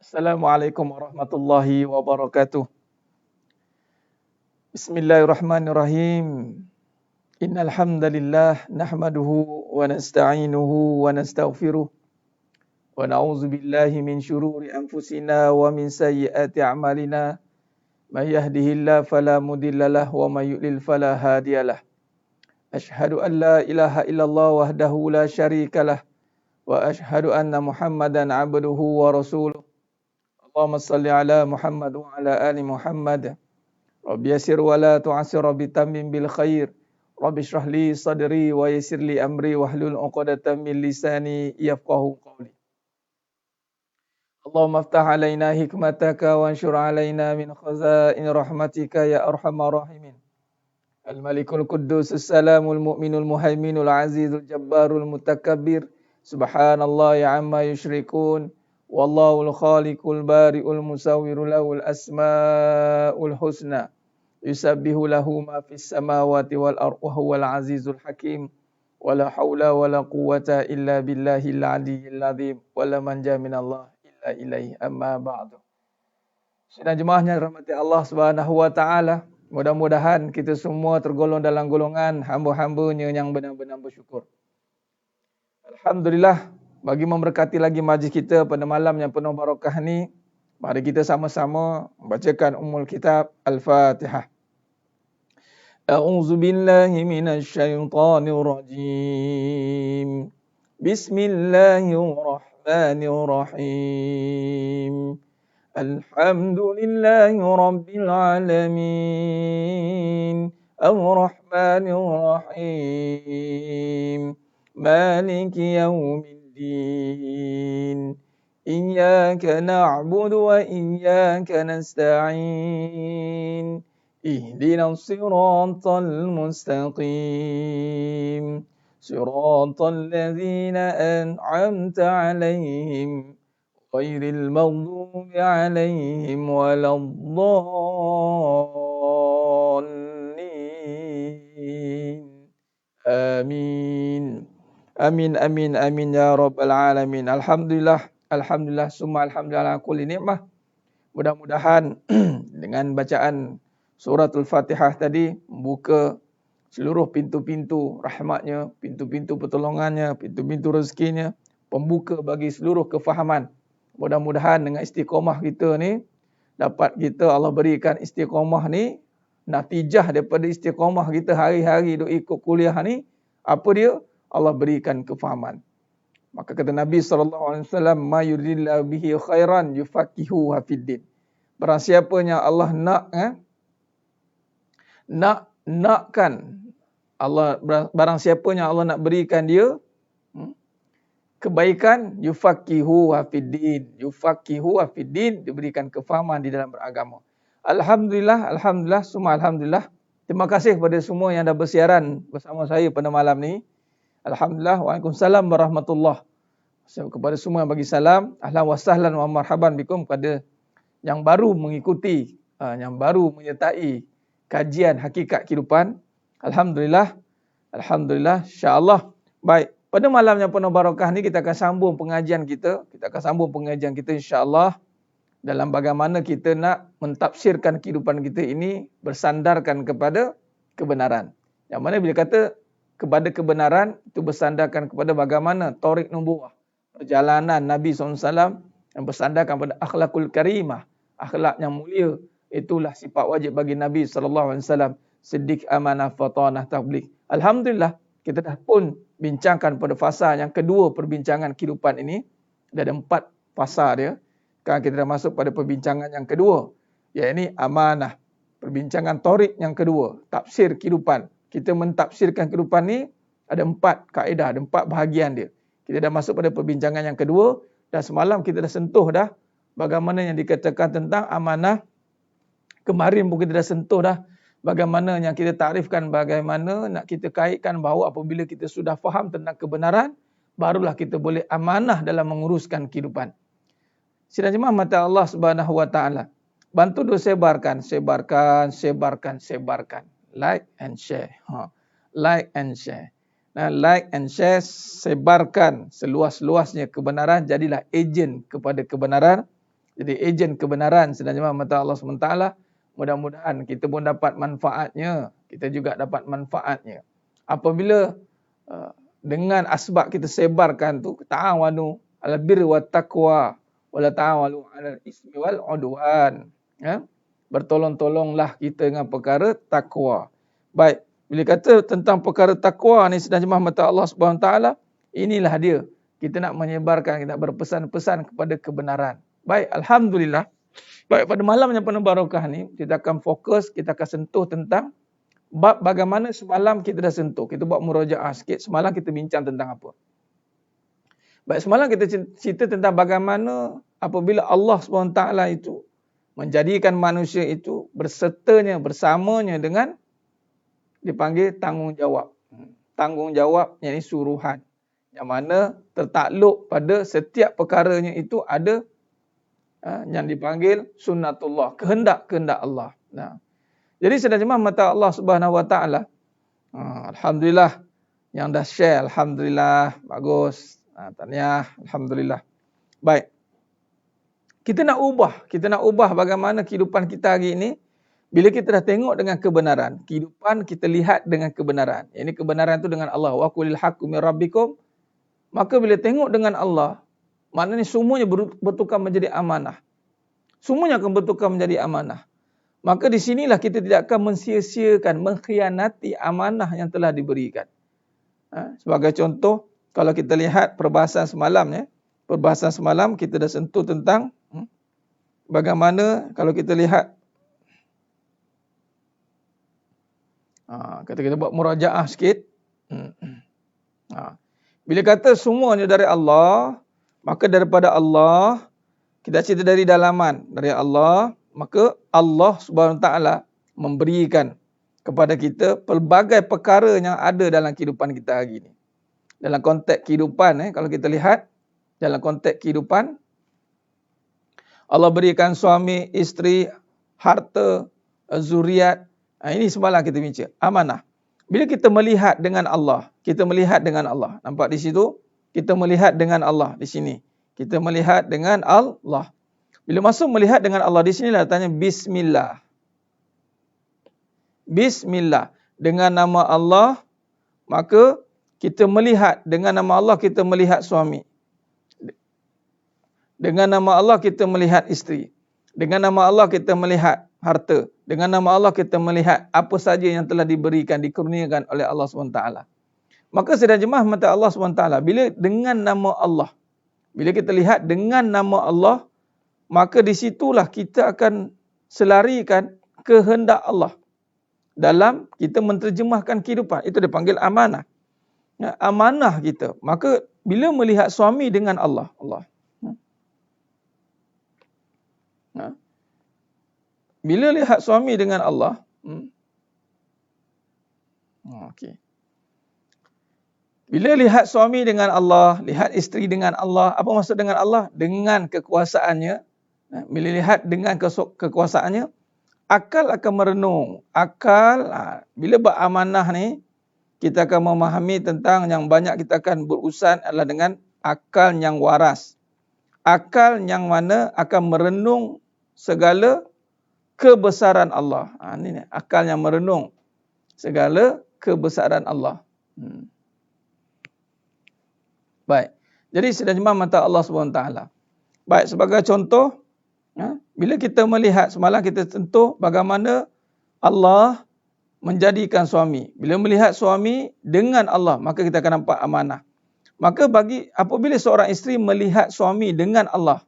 Assalamualaikum warahmatullahi wabarakatuh. Bismillahirrahmanirrahim. Innal hamdalillah nahmaduhu wa nasta'inuhu wa nastaghfiruh wa na'udzu billahi min shururi anfusina wa min sayyiati a'malina. May yahdihillahu fala mudhillalah wa may yudlil fala hadiyalah. Asyhadu an la ilaha illallah wahdahu la syarikalah wa asyhadu anna Muhammadan 'abduhu wa rasuluh. Allahumma salli ala Muhammad wa ala ali Muhammad. Rabbi yassir wa la tu'assir, Rabbi tammim bil khair. Rabbi shrah li sadri wa yassir li amri wahlul 'uqdatam min lisani yafqahu qawli. Allahumma aftah alaina hikmataka wa anshur alaina min khaza'in rahmatika ya arhamar rahimin. Al-Malikul Quddus as-Salamul Mu'minul Muhaiminul Azizul Jabbarul Mutakabbir. Subhanallah ya amma yushrikun. Wallahul khaliqul bari'ul musawwiru lahul asma'ul husna. Yusabbihu lahu ma fis samawati wal ardi wa huwal azizul hakim. Wala haula wala quwwata illa billahil aliyyil azim. Wala manja minallah illa ilaihi, amma ba'du. Sidang jemaahnya rahmati Allah Subhanahu wa taala. Mudah-mudahan kita semua tergolong dalam golongan hamba-hambanya yang benar-benar bersyukur. Alhamdulillah, bagi memberkati lagi majlis kita pada malam yang penuh barakah ni, mari kita sama-sama membacakan Ummul Kitab Al-Fatihah. A'udzu billahi minasy syaithanir rajim. Bismillahirrahmanirrahim. Alhamdulillahi rabbil alamin. Ar-Rahmanir Rahim. Maliki yaumiddin. Iyyaka na'budu wa iyyaka nasta'in. Ihdinas siratal mustaqim. Siratal ladzina an'amta 'alaihim ghairil maghdubi 'alaihim waladdallin. Amin. Amin, amin, amin ya rabbal alamin. Alhamdulillah, alhamdulillah, summa alhamdulillah kulli nikmah. Mudah-mudahan dengan bacaan suratul Fatihah tadi membuka seluruh pintu-pintu rahmatnya, pintu-pintu pertolongannya, pintu-pintu rezekinya, pembuka bagi seluruh kefahaman. Mudah-mudahan dengan istiqamah kita ni, dapat kita Allah berikan istiqamah ni, natijah daripada istiqamah kita hari-hari duk ikut kuliah ni, apa dia? Allah berikan kefahaman. Maka kata Nabi SAW, ma yuridillahu bihi khairan yufaqihuhu fiddin. Barang siapanya Allah nakkan Allah, barang siapanya Allah nak berikan dia kebaikan, yufaqihuhu fiddin. Yufaqihuhu fiddin, diberikan kefahaman di dalam beragama. Alhamdulillah, alhamdulillah, summa alhamdulillah. Terima kasih kepada semua yang dah bersiaran bersama saya pada malam ni. Alhamdulillah, waalaikumsalam warahmatullahi. Kepada semua yang bagi salam, ahlan wa sahlan wa marhaban bikum, kepada yang baru mengikuti, yang baru menyertai kajian hakikat kehidupan. Alhamdulillah, alhamdulillah, insya-Allah. Baik, pada malam yang penuh barakah ni kita akan sambung pengajian kita. Kita akan sambung pengajian kita insya-Allah dalam bagaimana kita nak mentafsirkan kehidupan kita ini bersandarkan kepada kebenaran. Yang mana bila kata kepada kebenaran, itu bersandarkan kepada bagaimana tariq nubuwah, perjalanan Nabi SAW yang bersandarkan pada akhlakul karimah, akhlak yang mulia. Itulah sifat wajib bagi Nabi SAW. Siddiq, amanah, fatanah, tabligh. Alhamdulillah, kita dah pun bincangkan pada fasa yang kedua perbincangan kehidupan ini. Ada 4 fasa dia. Sekarang kita dah masuk pada perbincangan yang kedua, iaitu amanah. Perbincangan tariq yang kedua, tafsir kehidupan. Kita mentafsirkan kehidupan ni ada 4 kaedah, ada 4 bahagian dia. Kita dah masuk pada perbincangan yang kedua, dan semalam kita dah sentuh dah bagaimana yang dikatakan tentang amanah. Kemarin pun kita dah sentuh dah bagaimana yang kita takrifkan, bagaimana nak kita kaitkan bahawa apabila kita sudah faham tentang kebenaran, barulah kita boleh amanah dalam menguruskan kehidupan. Sidang jemaah mata Allah Subhanahu wa taala. Bantu sebarkan. Like and share. Like and share. Like and share, sebarkan seluas-luasnya kebenaran, jadilah ejen kepada kebenaran. jadi ejen kebenaran sedang jemaah mata Allah SWT. Mudah-mudahan kita pun dapat manfaatnya, kita juga dapat manfaatnya. Apabila dengan asbab kita sebarkan tu, ta'awanu 'alal birri wat taqwa wa la ta'awalu 'alal ismi wal 'udwan. Ya? Bertolong-tolonglah kita dengan perkara takwa. Baik, bila kata tentang perkara takwa ni sedang jemaah mata Allah Subhanahu taala, inilah dia. Kita nak menyebarkan, kita nak berpesan-pesan kepada kebenaran. Baik, alhamdulillah. Baik, pada malam yang penuh barakah ni, kita akan fokus, kita akan sentuh tentang bab bagaimana semalam kita dah sentuh. Kita buat murajaah sikit, semalam kita bincang tentang apa. Baik, semalam kita cerita tentang bagaimana apabila Allah SWT itu menjadikan manusia itu bersertanya, bersamanya dengan dipanggil tanggungjawab. Tanggungjawab yang ini suruhan. Yang mana tertakluk pada setiap perkaranya itu ada yang dipanggil sunnatullah, kehendak-kehendak Allah. Nah, jadi sedang jemaah mata Allah Subhanahu Wa Taala. Alhamdulillah yang dah share, alhamdulillah, bagus. Tahniah, alhamdulillah. Baik. Kita nak ubah bagaimana kehidupan kita hari ini. Bila kita dah tengok dengan kebenaran, kehidupan kita lihat dengan kebenaran. Ini kebenaran itu dengan Allah. Wa qulil haqqu mir rabbikum. Maka bila tengok dengan Allah, maknanya semuanya bertukar menjadi amanah. Semuanya akan bertukar menjadi amanah. Maka di sinilah kita tidak akan mensia-siakan, mengkhianati amanah yang telah diberikan. Sebagai contoh, kalau kita lihat perbahasan semalam, perbahasan semalam kita dah sentuh tentang bagaimana kalau kita lihat, kata kita buat murajaah sikit. Bila kata semuanya dari Allah, maka daripada Allah, kita cerita dari dalaman, dari Allah, maka Allah Subhanahu Wa Taala memberikan kepada kita pelbagai perkara yang ada dalam kehidupan kita hari ini. Dalam konteks kehidupan, kalau kita lihat, dalam konteks kehidupan, Allah berikan suami, isteri, harta, zuriat. Ini semalam kita bincang, amanah. Bila kita melihat dengan Allah, kita melihat dengan Allah. Nampak di situ? Kita melihat dengan Allah di sini. Kita melihat dengan Allah. Bila masuk melihat dengan Allah, di sinilah tanya bismillah. Bismillah. Dengan nama Allah, maka kita melihat. Dengan nama Allah, kita melihat suami. Dengan nama Allah, kita melihat isteri. Dengan nama Allah, kita melihat harta. Dengan nama Allah kita melihat apa saja yang telah diberikan, dikurniakan oleh Allah SWT. Maka sedang jemaah mata Allah SWT, bila dengan nama Allah, bila kita lihat dengan nama Allah, maka di situlah kita akan selarikan kehendak Allah dalam kita menterjemahkan kehidupan. Itu dipanggil amanah. Amanah kita. Maka bila melihat suami dengan Allah, bila lihat suami dengan Allah, okey. Bila lihat suami dengan Allah, lihat isteri dengan Allah, apa maksud dengan Allah? Dengan kekuasaannya. Bila lihat dengan kekuasaannya, akal akan merenung. Akal, bila beramanah ni, kita akan memahami tentang yang banyak kita akan berurusan adalah dengan akal yang waras. Akal yang mana akan merenung segala kebesaran Allah. Ini akal yang merenung segala kebesaran Allah. Baik. Jadi sedang jemaah mata Allah SWT. Baik, sebagai contoh, bila kita melihat, semalam kita sentuh bagaimana Allah menjadikan suami. Bila melihat suami dengan Allah, maka kita akan nampak amanah. Maka apabila seorang isteri melihat suami dengan Allah,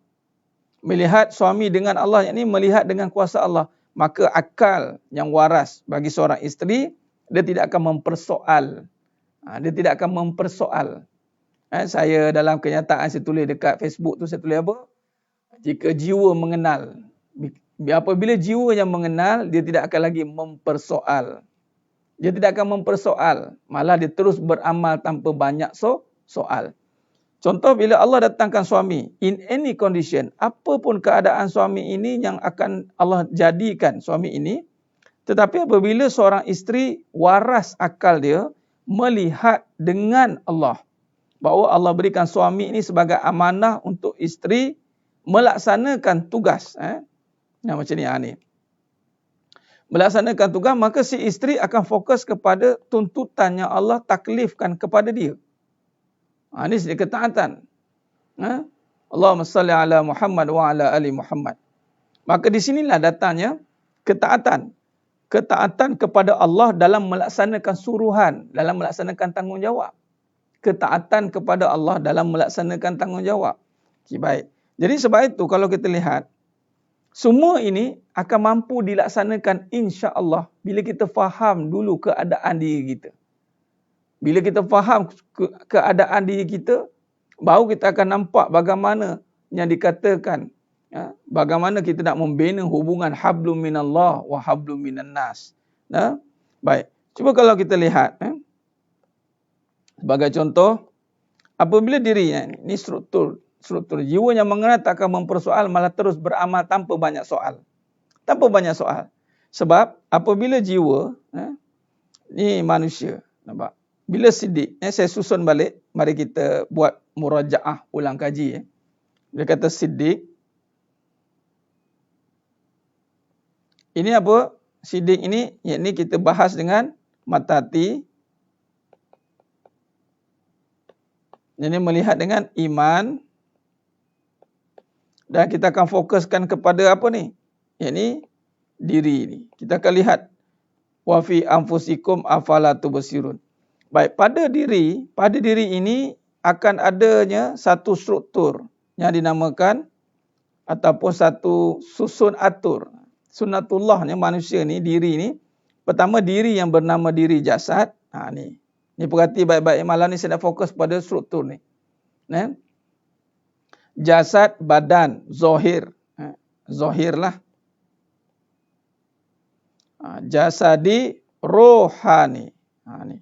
melihat suami dengan Allah, yakni melihat dengan kuasa Allah, maka akal yang waras bagi seorang isteri, dia tidak akan mempersoal. Dia tidak akan mempersoal. Saya dalam kenyataan saya tulis dekat Facebook tu, saya tulis apa? Jika jiwa mengenal. Apabila jiwa yang mengenal, dia tidak akan lagi mempersoal. Dia tidak akan mempersoal. Malah dia terus beramal tanpa banyak soal. Contoh, bila Allah datangkan suami, in any condition, apapun keadaan suami ini yang akan Allah jadikan suami ini, tetapi apabila seorang isteri waras akal dia, melihat dengan Allah, bahawa Allah berikan suami ini sebagai amanah untuk isteri melaksanakan tugas. Yang macam ni. Ni. Melaksanakan tugas, maka si isteri akan fokus kepada tuntutan yang Allah taklifkan kepada dia. Ini sedikit ketaatan. Allahumma salli ala Muhammad wa ala ali Muhammad. Maka di sinilah datangnya ketaatan. Ketaatan kepada Allah dalam melaksanakan suruhan, dalam melaksanakan tanggungjawab. Ketaatan kepada Allah dalam melaksanakan tanggungjawab. Okay, baik. Jadi sebab itu kalau kita lihat, semua ini akan mampu dilaksanakan insya-Allah bila kita faham dulu keadaan diri kita. Bila kita faham keadaan diri kita, baru kita akan nampak bagaimana yang dikatakan, bagaimana kita nak membina hubungan hablum minallah wa hablum minan nas. Baik. Cuba kalau kita lihat, sebagai contoh, apabila diri ni struktur jiwa yang mengenal tak akan mempersoal, malah terus beramal tanpa banyak soal. Tanpa banyak soal. Sebab apabila jiwa, ni manusia, nampak? Bila siddiq, saya susun balik, mari kita buat murajaah, ulang kaji. Dia kata siddiq. Ini apa? Siddiq ini, yakni kita bahas dengan mata hati. Ini melihat dengan iman. Dan kita akan fokuskan kepada apa ni? Yakni diri ni. Kita akan lihat wa fi anfusikum afala tubsirun. Baik, pada diri ini akan adanya satu struktur yang dinamakan ataupun satu susun atur. Sunnatullahnya manusia ni, diri ni, pertama diri yang bernama diri jasad. Ni perhati baik-baik, malam ni saya nak fokus pada struktur ni. Jasad, badan, zohir. Zohir lah. Jasadi, rohani. Ni.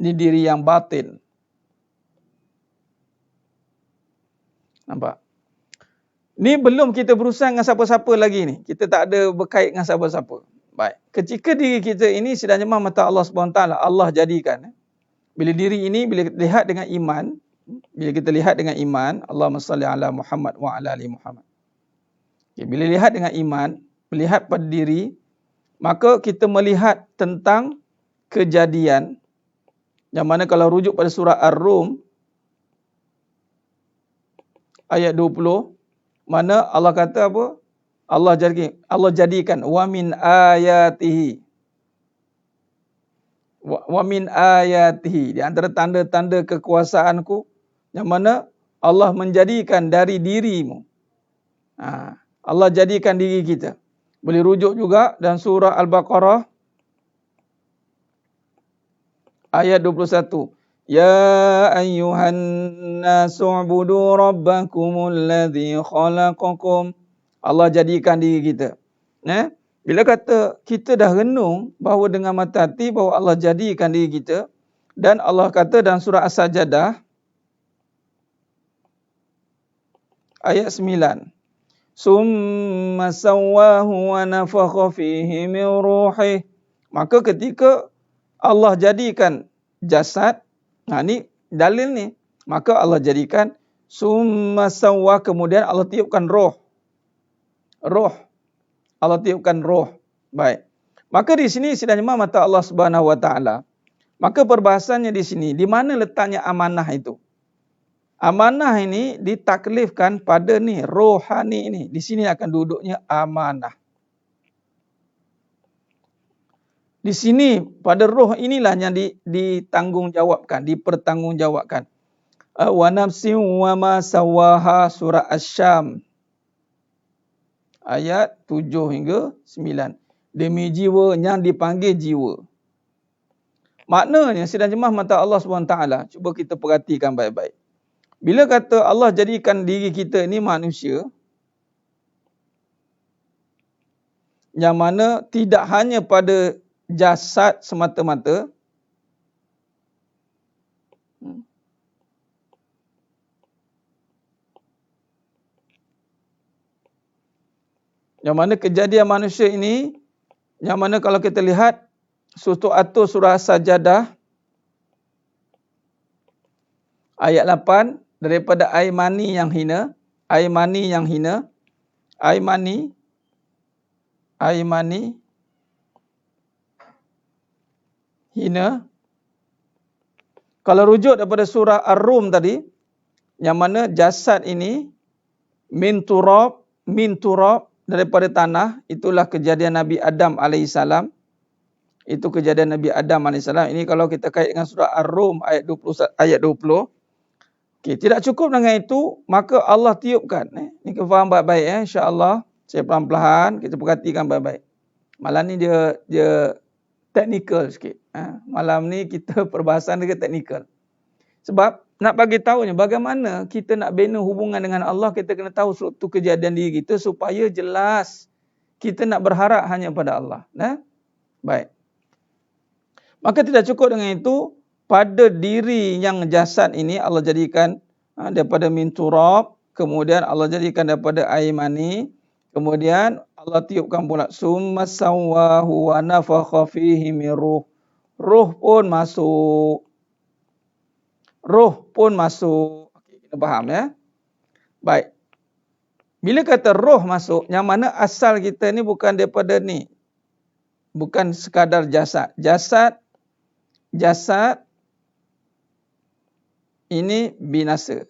Ini diri yang batin. Nampak? Ni belum kita berusaha dengan siapa-siapa lagi ni. Kita tak ada berkait dengan siapa-siapa. Baik. Ketika diri kita ini sedang jemaah mata Allah SWT, Allah jadikan. Bila diri ini, bila kita lihat dengan iman, Allahumma salli ala Muhammad wa ala ali Muhammad. Okay, bila lihat dengan iman, melihat pada diri, maka kita melihat tentang kejadian, yang mana kalau rujuk pada surah Ar-Rum, ayat 20, mana Allah kata apa? Allah jadikan wa min ayatihi. Wa min ayatihi, di antara tanda-tanda kekuasaanku, yang mana Allah menjadikan dari dirimu. Allah jadikan diri kita. Boleh rujuk juga dan surah Al-Baqarah ayat 21. Ya ayyuhan nasu ubudu rabbakumul ladzi khalaqakum. Allah jadikan diri kita. Bila kata kita dah renung bahawa dengan mata hati bahawa Allah jadikan diri kita, dan Allah kata dalam surah As-Sajdah ayat 9. Summa sawwahu wa nafakha fihi min ruhih. Maka ketika Allah jadikan jasad, ni dalil ni, maka Allah jadikan summa sawwa, kemudian Allah tiupkan roh. Allah tiupkan roh. Baik. Maka di sini sedang jemaah mata Allah Subhanahu wa taala. Maka perbahasannya di sini, di mana letaknya amanah itu? Amanah ini ditaklifkan pada ni rohani ini. Di sini akan duduknya amanah. Di sini pada roh inilah yang ditanggungjawabkan, dipertanggungjawabkan. Wa nafsin wa ma sawaha, surah Asy-Syam ayat 7 hingga 9. Demi jiwa yang dipanggil jiwa. Maknanya sedang jemaah mata Allah SWT, cuba kita perhatikan baik-baik. Bila kata Allah jadikan diri kita ni manusia, yang mana tidak hanya pada jasad semata-mata, yang mana kejadian manusia ini, yang mana kalau kita lihat surah Sajdah ayat 8 daripada air mani yang hina, air mani yang hina, air mani hina. Kalau rujuk daripada surah Ar-Rum tadi, yang mana jasad ini min turab daripada tanah, itulah kejadian Nabi Adam alaihissalam. Itu kejadian Nabi Adam alaihissalam. Ini kalau kita kait dengan surah Ar-Rum ayat 20. Okey, tidak cukup dengan itu, maka Allah tiupkan. Ini kita faham baik-baik insya-Allah. Saya pelan-pelan kita perhatikan baik-baik. Malam ni dia teknikal sikit. Malam ni kita perbahasan dia teknikal. Sebab nak bagi tahunya bagaimana kita nak bina hubungan dengan Allah, kita kena tahu suatu kejadian diri kita supaya jelas kita nak berharap hanya pada Allah. Baik. Maka tidak cukup dengan itu, pada diri yang jasad ini Allah jadikan daripada min turab, kemudian Allah jadikan daripada air mani, kemudian Allah tiupkan pula summa sawwahu wa nafakha fihi min ruh. Ruh pun masuk. Okey, kita faham ya. Baik. Bila kata roh masuk, yang mana asal kita ni bukan daripada ni. Bukan sekadar jasad. Jasad ini binasa.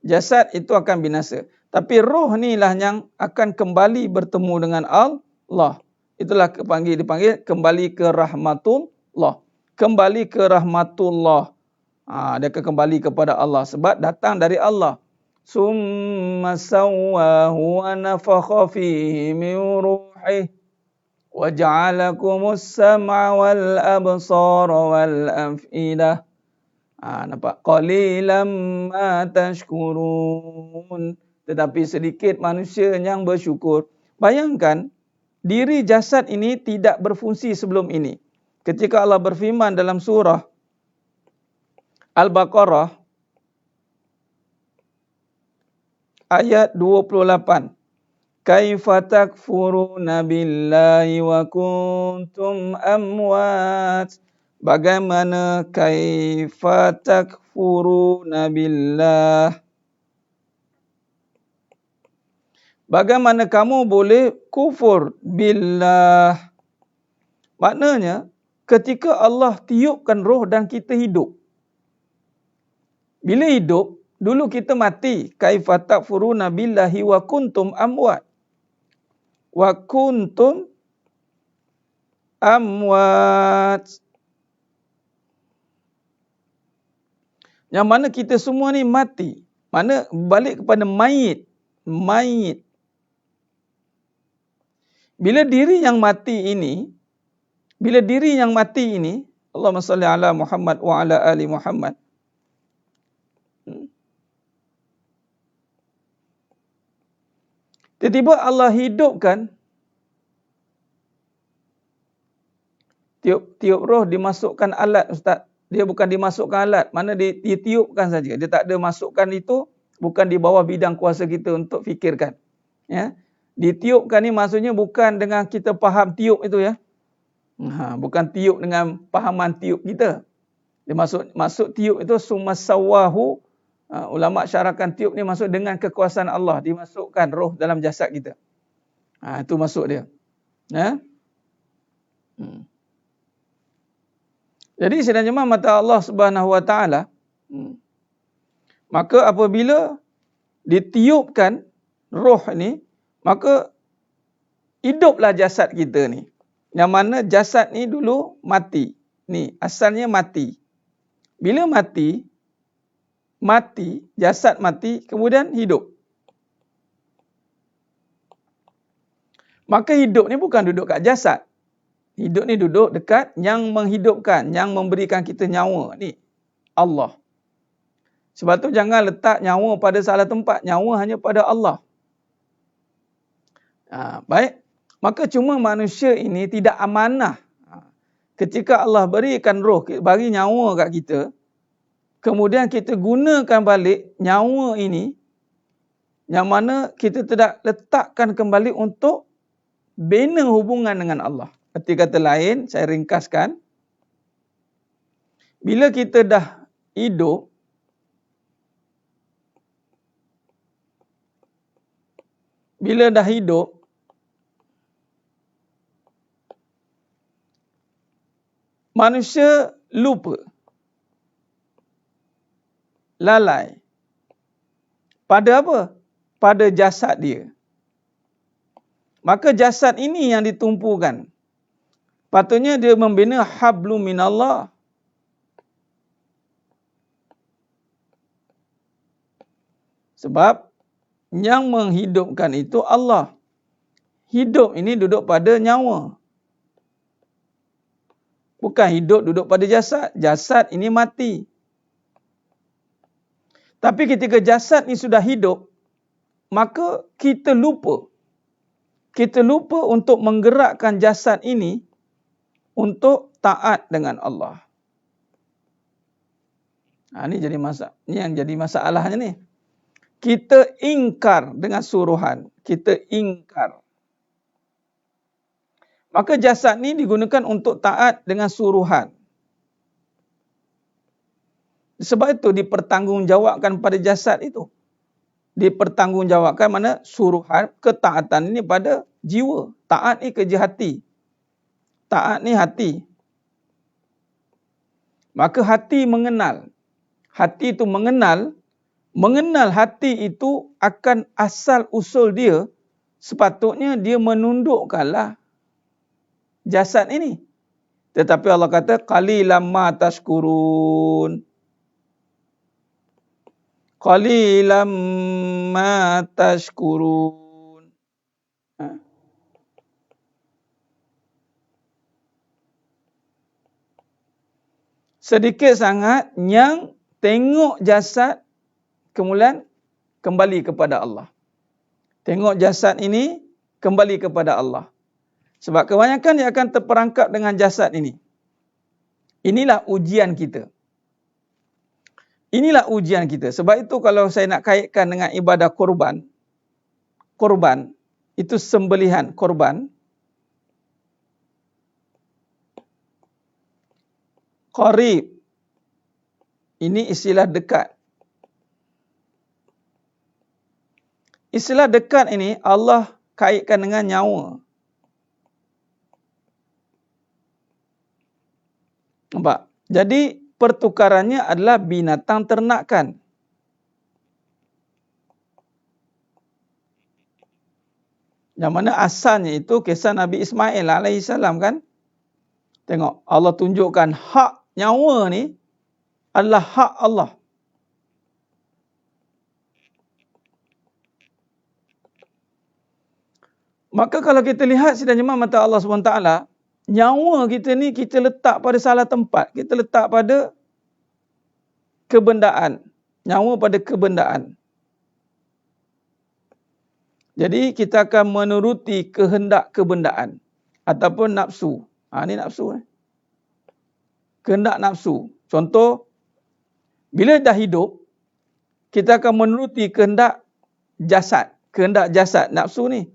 Jasad itu akan binasa. Tapi roh ni lah yang akan kembali bertemu dengan Allah. Itulah dipanggil kembali ke rahmatullah. Kembali ke rahmatullah. Dia akan kembali kepada Allah sebab datang dari Allah. Summa sawwahu wa nafakha fihi min ruhihi wa ja'alakumus sam'a wal absara wal af'idah. Nampak? Qalilan ma tashkurun. Tetapi sedikit manusia yang bersyukur. Bayangkan, diri jasad ini tidak berfungsi sebelum ini. Ketika Allah berfirman dalam surah Al-Baqarah ayat 28. Kaifa takfuruna billahi wa kuntum amwat. Bagaimana kaifa takfuruna billah. Bagaimana kamu boleh kufur billah. Maknanya ketika Allah tiupkan roh dan kita hidup. Bila hidup, dulu kita mati. Kaifa takfuruna billahi wa kuntum amwat. Wa kuntum amwat. Yang mana kita semua ni mati. Mana balik kepada mayit. Bila diri yang mati ini, Allahumma salli ala Muhammad wa ala ali Muhammad. Tiba-tiba Allah hidupkan, tiup roh dimasukkan alat, Ustaz. Dia bukan dimasukkan alat, mana ditiupkan saja. Dia tak ada masukkan itu, bukan di bawah bidang kuasa kita untuk fikirkan. Ya. Ditiupkan ni maksudnya bukan dengan kita faham tiup itu ya. Bukan tiup dengan pahaman tiup kita. Dia masuk tiup itu summa sawwahu. Ulama syarahkan tiup ni masuk dengan kekuasaan Allah. Dimasukkan roh dalam jasad kita. Itu masuk dia. Ya. Jadi sidang jemaah mata Allah Subhanahu Wa Taala. Maka apabila ditiupkan roh ni, maka hiduplah jasad kita ni. Yang mana jasad ni dulu mati. Ni asalnya mati. Bila mati, jasad mati, kemudian hidup. Maka hidup ni bukan duduk kat jasad. Hidup ni duduk dekat yang menghidupkan, yang memberikan kita nyawa ni. Allah. Sebab tu jangan letak nyawa pada salah tempat. Nyawa hanya pada Allah. Baik. Maka cuma manusia ini tidak amanah. Ketika Allah berikan roh, bagi nyawa kat kita, kemudian kita gunakan balik nyawa ini, yang mana kita tidak letakkan kembali untuk bina hubungan dengan Allah. Arti kata lain, saya ringkaskan. Bila kita dah hidup, bila dah hidup, manusia lupa, lalai. Pada apa? Pada jasad dia. Maka jasad ini yang ditumpukan. Patutnya dia membina hablum minallah. Sebab yang menghidupkan itu Allah. Hidup ini duduk pada nyawa. Bukan hidup duduk pada jasad. Jasad ini mati. Tapi ketika jasad ini sudah hidup, maka kita lupa. Kita lupa untuk menggerakkan jasad ini untuk taat dengan Allah. Ini jadi masalah. Ini yang jadi masalahnya ni. Kita ingkar dengan suruhan. Kita ingkar. Maka jasad ni digunakan untuk taat dengan suruhan. Sebab itu dipertanggungjawabkan pada jasad itu. Dipertanggungjawabkan mana suruhan ketaatan ini pada jiwa. Taat ni kerja hati. Taat ni hati. Maka hati mengenal. Hati itu mengenal. Mengenal hati itu akan asal usul dia. Sepatutnya dia menundukkanlah jasad ini. Tetapi Allah kata, qalilan ma tashkurun. Qalilan ma tashkurun. Sedikit sangat yang tengok jasad, kemudian kembali kepada Allah. Tengok jasad ini, kembali kepada Allah. Sebab kebanyakan dia akan terperangkap dengan jasad ini. Inilah ujian kita. Inilah ujian kita. Sebab itu kalau saya nak kaitkan dengan ibadah korban, korban itu sembelihan korban. Qarib, ini istilah dekat. Istilah dekat ini Allah kaitkan dengan nyawa. Nampak? Jadi pertukarannya adalah binatang ternakan. Yang mana asalnya itu kisah Nabi Ismail alaihissalam kan? Tengok, Allah tunjukkan hak nyawa ni adalah hak Allah. Maka kalau kita lihat sidang jemaah mata Allah SWT, nyawa kita ni kita letak pada salah tempat. Kita letak pada kebendaan. Nyawa pada kebendaan. Jadi kita akan menuruti kehendak kebendaan. Ataupun nafsu. Ini nafsu. Kehendak nafsu. Contoh, bila dah hidup, kita akan menuruti kehendak jasad. Kehendak jasad, nafsu ni.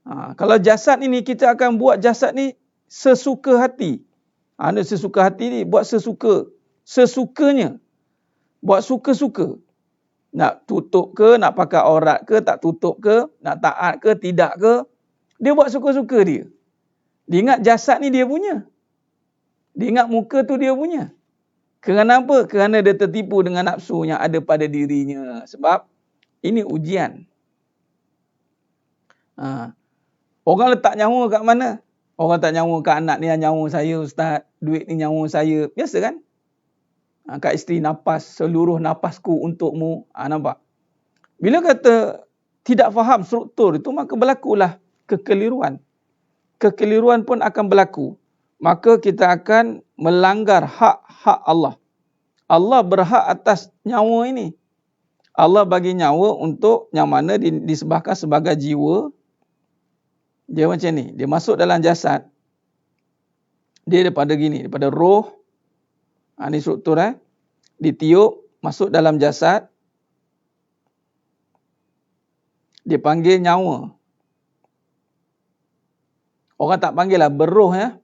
Kalau jasad ini, kita akan buat jasad ni sesuka hati. Ada sesuka hati ni, buat sesukanya. Buat suka-suka. Nak tutup ke, nak pakai aurat ke, tak tutup ke, nak taat ke, tidak ke. Dia buat suka-suka dia. Dia ingat jasad ni dia punya. Dia ingat muka tu dia punya. Kerana apa? Kerana dia tertipu dengan nafsu yang ada pada dirinya. Sebab ini ujian. Orang letak nyawa kat mana? Orang letak nyawa kat anak ni nyawa saya ustaz. Duit ni nyawa saya. Biasa kan? Kat isteri nafas, seluruh nafasku untukmu. Nampak? Bila kata tidak faham struktur itu, maka berlakulah kekeliruan. Kekeliruan pun akan berlaku. Maka kita akan melanggar hak-hak Allah. Allah berhak atas nyawa ini. Allah bagi nyawa untuk yang mana disebahkan sebagai jiwa. Dia macam ni. Dia masuk dalam jasad. Dia daripada gini. Daripada roh. Ini struktur. Ditiup. Masuk dalam jasad. Dia panggil nyawa. Orang tak panggil lah berroh ya.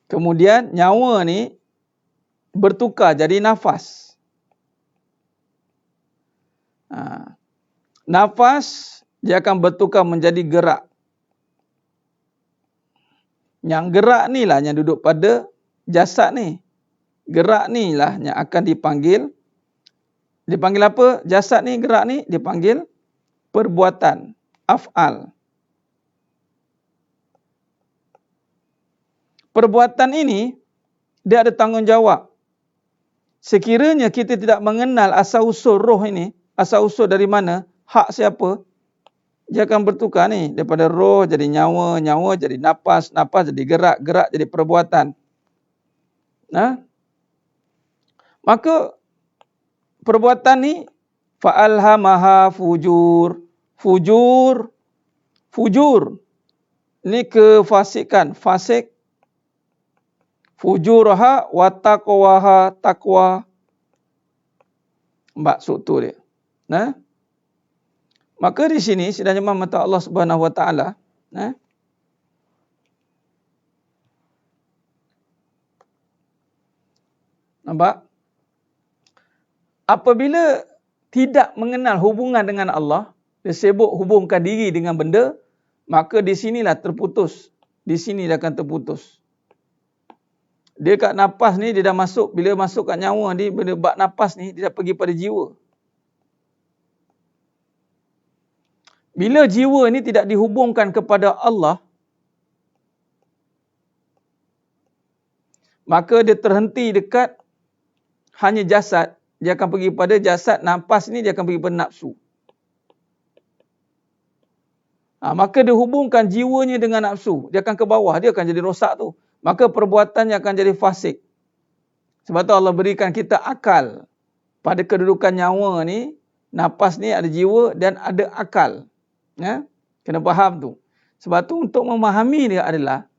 Kemudian nyawa ni bertukar jadi nafas. Nafas dia akan bertukar menjadi gerak. Yang gerak ni lah yang duduk pada jasad ni. Gerak ni lah yang akan dipanggil. Dipanggil apa? Jasad ni, gerak ni dipanggil perbuatan. Af'al. Perbuatan ini dia ada tanggungjawab. Sekiranya kita tidak mengenal asal-usul roh ini, asal-usul dari mana, hak siapa, dia akan bertukar ni. Daripada roh jadi nyawa, nyawa jadi nafas, nafas jadi gerak, gerak jadi perbuatan. Maka perbuatan ni fa'alhamaha fujur. Fujur. Ni kefasikan, fasik. Fujurha wa taqwaha, taqwa. Maksud tu dia. Maka di sini sidang jemaah mata Allah Subhanahu Wa Taala, nampak? Apabila tidak mengenal hubungan dengan Allah, dia sibuk hubungkan diri dengan benda, maka di sinilah terputus. Di sini dia akan terputus. Dia kat nafas ni dia dah masuk, bila masuk kat nyawa ni, bila bab nafas ni dia dah pergi pada jiwa. Bila jiwa ni tidak dihubungkan kepada Allah, maka dia terhenti dekat hanya jasad. Dia akan pergi pada jasad, nafas ni dia akan pergi pada nafsu. Maka dia hubungkan jiwanya dengan nafsu. Dia akan ke bawah, dia akan jadi rosak tu. Maka perbuatannya akan jadi fasik. Sebab tu Allah berikan kita akal. Pada kedudukan nyawa ni, nafas ni ada jiwa dan ada akal. Kena faham tu. Sebab tu untuk memahami dia adalah,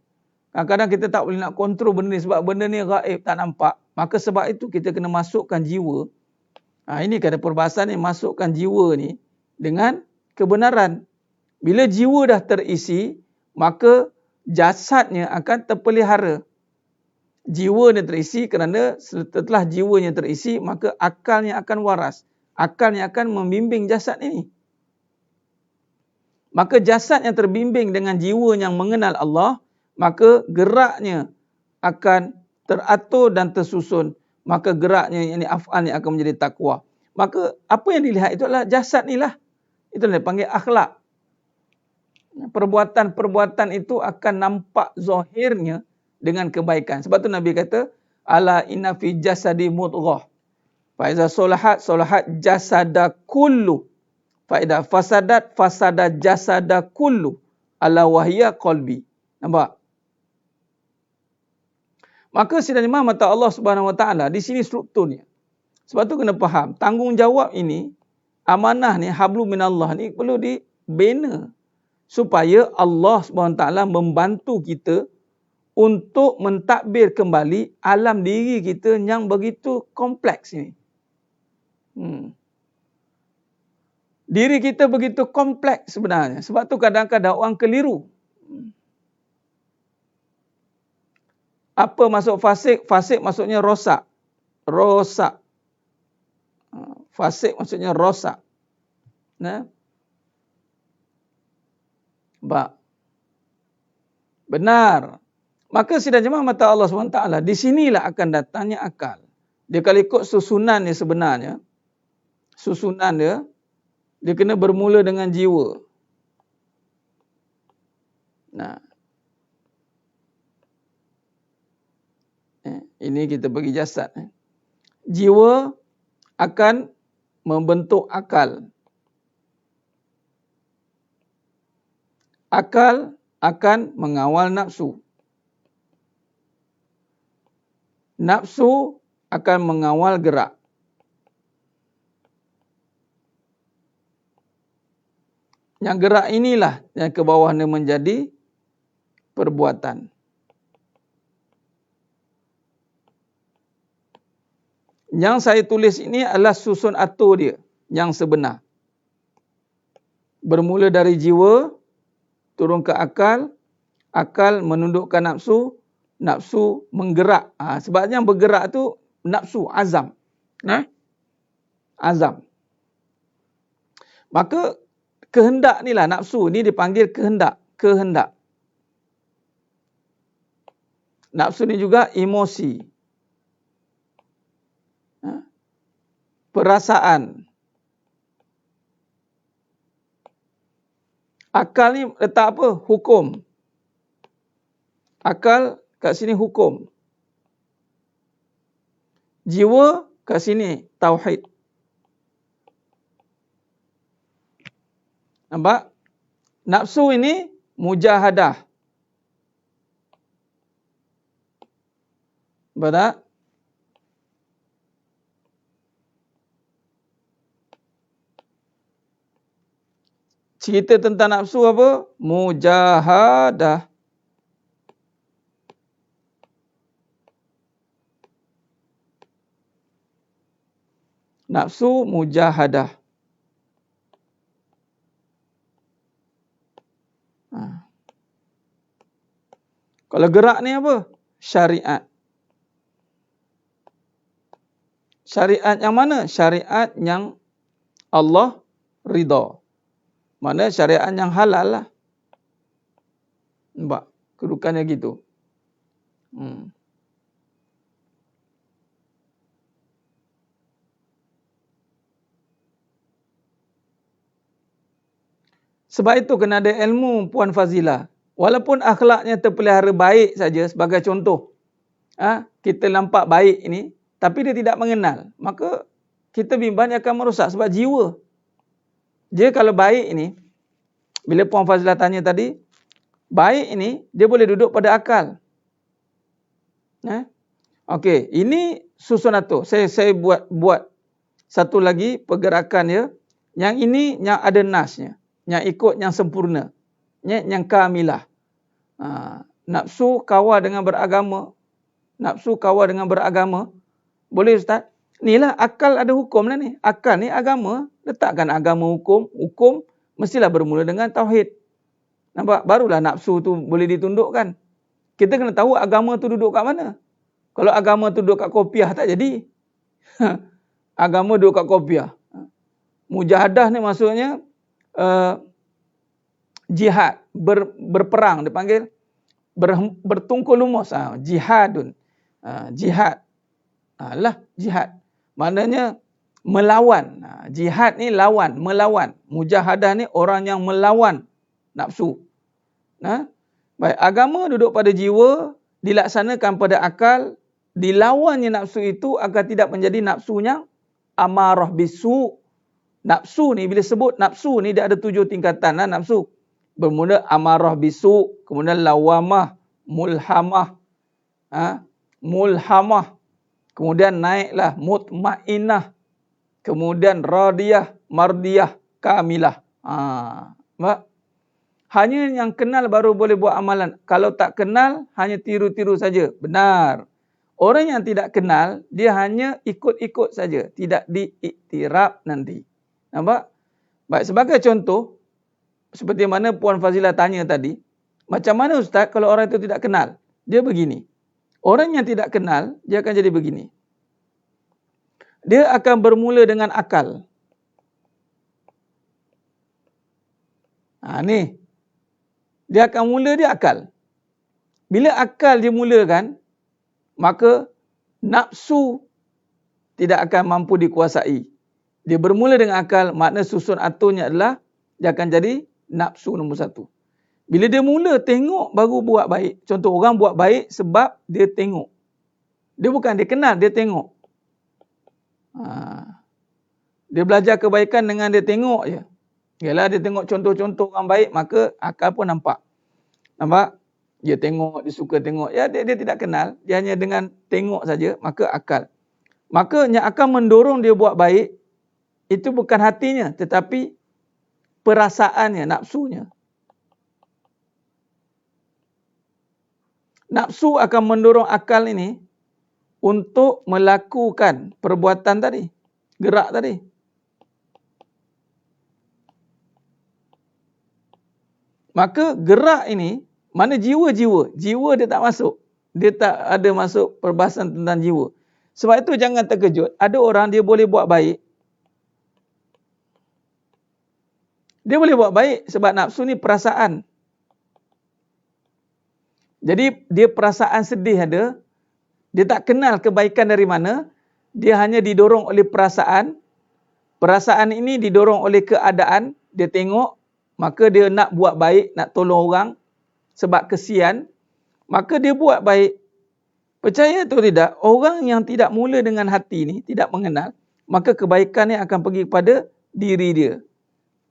kadang-kadang kita tak boleh nak kontrol benda ni sebab benda ni gaib, tak nampak. Maka sebab itu kita kena masukkan jiwa. Ini kata perbahasan ni, masukkan jiwa ni dengan kebenaran. Bila jiwa dah terisi, maka jasadnya akan terpelihara. Jiwa ni terisi kerana setelah jiwanya terisi, maka akalnya akan waras. Akalnya akan membimbing jasad ini. Maka jasad yang terbimbing dengan jiwa yang mengenal Allah, maka geraknya akan teratur dan tersusun. Maka geraknya, yang af'alnya akan menjadi takwa. Maka apa yang dilihat itu adalah jasad ni lah. Itulah dipanggil akhlak. Perbuatan-perbuatan itu akan nampak zahirnya dengan kebaikan. Sebab tu Nabi kata, ala inna fi jasadi mudghah. Fa iza salahat jasada kullu. Fa idza fasada jasada kullu. Ala wahya qalbi. Nampak? Maka sidang jemaah mata Allah Subhanahu Wa Taala, di sini strukturnya. Sebab tu kena faham, tanggungjawab ini, amanah ni, hablu minallah ni perlu dibina. Supaya Allah SWT membantu kita untuk mentadbir kembali alam diri kita yang begitu kompleks ini. Diri kita begitu kompleks sebenarnya. Sebab tu kadang-kadang orang keliru. Apa maksud fasik? Fasik maksudnya rosak. Rosak. Fasik maksudnya rosak. Benar. Maka sidang jemaah mata Allah SWT, di sinilah akan datangnya akal. Dia kalau ikut susunan dia sebenarnya, susunan dia kena bermula dengan jiwa. Ini kita bagi jasad. Jiwa akan membentuk akal. Akal akan mengawal nafsu. Nafsu akan mengawal gerak. Yang gerak inilah yang ke bawah ni menjadi perbuatan. Yang saya tulis ini adalah susun atur dia yang sebenar. Bermula dari jiwa, turun ke akal, akal menundukkan nafsu, nafsu menggerak. Sebabnya yang bergerak tu nafsu, azam. Azam. Maka kehendak ni lah, nafsu ni dipanggil kehendak. Kehendak. Nafsu ni juga emosi. Perasaan. Akal ni letak apa? Hukum. Akal kat sini hukum. Jiwa kat sini tauhid. Nampak? Nafsu ini mujahadah. Betul? Cerita tentang nafsu apa? Mujahadah. Nafsu mujahadah. Kalau gerak ni apa? Syariat. Syariat yang mana? Syariat yang Allah ridha. Mana syariat yang halal lah. Nampak? Kedudukannya gitu. Sebab itu kena ada ilmu, Puan Fazilah. Walaupun akhlaknya terpelihara baik saja sebagai contoh. Kita nampak baik ini, tapi dia tidak mengenal. Maka kita bimbang dia akan merosak sebab jiwa. Dia kalau baik ini, bila Puan Fazilah tanya tadi, baik ini dia boleh duduk pada akal. Okey, ini susun atur. Saya buat satu lagi pergerakan ya. Yang ini yang ada nasnya, yang ikut yang sempurna. Yang kamilah. Nafsu kawal dengan beragama. Nafsu kawal dengan beragama. Boleh Ustaz? Inilah akal ada hukum lah ni. Akal ni agama. Letakkan agama hukum. Hukum mestilah bermula dengan tauhid. Nampak? Barulah nafsu tu boleh ditundukkan. Kita kena tahu agama tu duduk kat mana. Kalau agama tu duduk kat kopiah tak jadi. Agama duduk kat kopiah. Mujahadah ni maksudnya jihad, berperang, dipanggil bertungkul lumus. Jihadun. Jihad. Jihad. Maknanya melawan. Jihad ni lawan, melawan. Mujahadah ni orang yang melawan nafsu. Baik, agama duduk pada jiwa, dilaksanakan pada akal, dilawannya nafsu itu agar tidak menjadi nafsunya amarah bisu. Nafsu ni, bila sebut nafsu ni, dia ada 7 tingkatan lah nafsu. Bermula amarah bisu, kemudian lawamah, mulhamah, mulhamah, kemudian naiklah mutmainnah, kemudian radiyah, mardiyah, kamilah. Hanya yang kenal baru boleh buat amalan. Kalau tak kenal, hanya tiru-tiru saja. Benar. Orang yang tidak kenal, dia hanya ikut-ikut saja. Tidak diiktiraf nanti. Nampak? Baik, sebagai contoh, seperti mana Puan Fazilah tanya tadi, macam mana Ustaz kalau orang itu tidak kenal? Dia begini. Orang yang tidak kenal, dia akan jadi begini. Dia akan bermula dengan akal. Ni. Dia akan mula dia akal. Bila akal dia mulakan, maka nafsu tidak akan mampu dikuasai. Dia bermula dengan akal, makna susun aturnya adalah dia akan jadi nafsu nombor 1. Bila dia mula tengok baru buat baik. Contoh orang buat baik sebab dia tengok. Dia bukan dia kenal, dia tengok. Dia belajar kebaikan dengan dia tengok je. Yalah dia tengok contoh-contoh orang baik, maka akal pun nampak. Nampak? Dia tengok, dia suka tengok. Ya, dia tidak kenal, dia hanya dengan tengok saja, maka akal. Maka yang akan mendorong dia buat baik, itu bukan hatinya, tetapi perasaannya, nafsunya. Nafsu akan mendorong akal ini untuk melakukan perbuatan tadi, gerak tadi. Maka gerak ini, mana jiwa-jiwa? Jiwa dia tak masuk. Dia tak ada masuk perbahasan tentang jiwa. Sebab itu jangan terkejut. Ada orang dia boleh buat baik. Dia boleh buat baik sebab nafsu ni perasaan. Jadi dia perasaan sedih ada. Dia tak kenal kebaikan dari mana. Dia hanya didorong oleh perasaan. Perasaan ini didorong oleh keadaan. Dia tengok, maka dia nak buat baik, nak tolong orang sebab kesian. Maka dia buat baik. Percaya atau tidak, orang yang tidak mula dengan hati ni, tidak mengenal, maka kebaikan ni akan pergi kepada diri dia.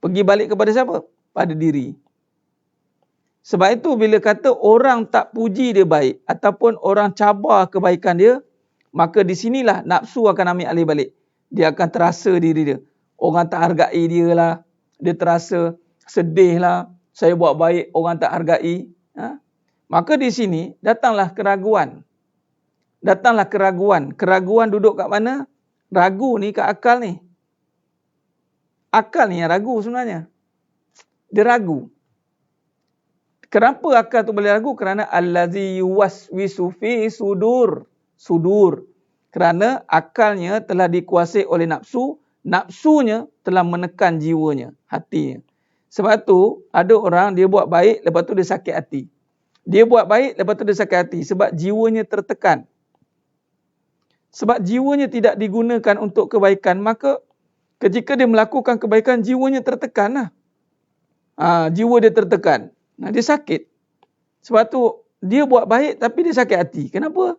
Pergi balik kepada siapa? Pada diri. Sebab itu bila kata orang tak puji dia baik ataupun orang cabar kebaikan dia, maka di sinilah nafsu akan ambil alih balik. Dia akan terasa diri dia. Orang tak hargai dia lah. Dia terasa sedih lah. Saya buat baik, orang tak hargai. Maka di sini datanglah keraguan. Datanglah keraguan. Keraguan duduk kat mana? Ragu ni kat akal ni. Akal ni yang ragu sebenarnya. Dia ragu. Kenapa akal tu boleh ragu? Kerana allazi yuwaswisu fi sudur. Sudur. Kerana akalnya telah dikuasai oleh nafsu. Nafsunya telah menekan jiwanya, hatinya. Sebab tu ada orang dia buat baik, lepas tu dia sakit hati. Dia buat baik, lepas tu dia sakit hati. Sebab jiwanya tertekan. Sebab jiwanya tidak digunakan untuk kebaikan, maka ketika dia melakukan kebaikan, jiwanya tertekan lah. Jiwa dia tertekan. Dia sakit. Sebab tu dia buat baik tapi dia sakit hati. Kenapa?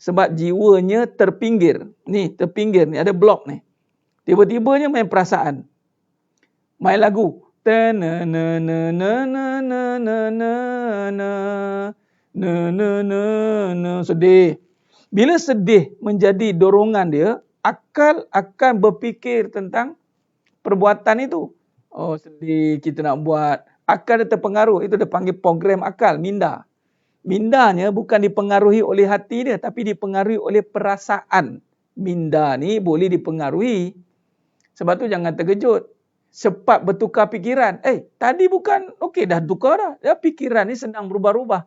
Sebab jiwanya terpinggir. Ni, terpinggir ni. Ada blok ni. Tiba-tibanya main perasaan. Main lagu. Sedih. Bila sedih menjadi dorongan dia, akal akan berfikir tentang perbuatan itu. Oh, sedih kita nak buat. Akal dia terpengaruh. Itu dia panggil program akal, minda. Mindanya bukan dipengaruhi oleh hati dia, tapi dipengaruhi oleh perasaan. Minda ni boleh dipengaruhi. Sebab tu jangan terkejut. Cepat bertukar fikiran. Tadi bukan, okey dah tukar dah. Ya, fikiran ni senang berubah-ubah.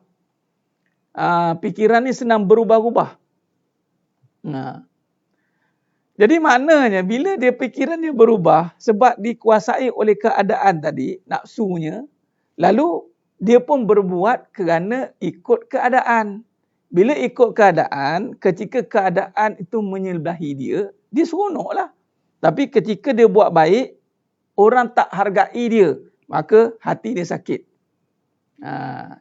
Fikiran ni senang berubah-ubah. Jadi maknanya bila dia fikiran dia berubah sebab dikuasai oleh keadaan tadi, nafsunya, lalu dia pun berbuat kerana ikut keadaan. Bila ikut keadaan, ketika keadaan itu menyelbahi dia, dia seronoklah. Tapi ketika dia buat baik, orang tak hargai dia, maka hati dia sakit.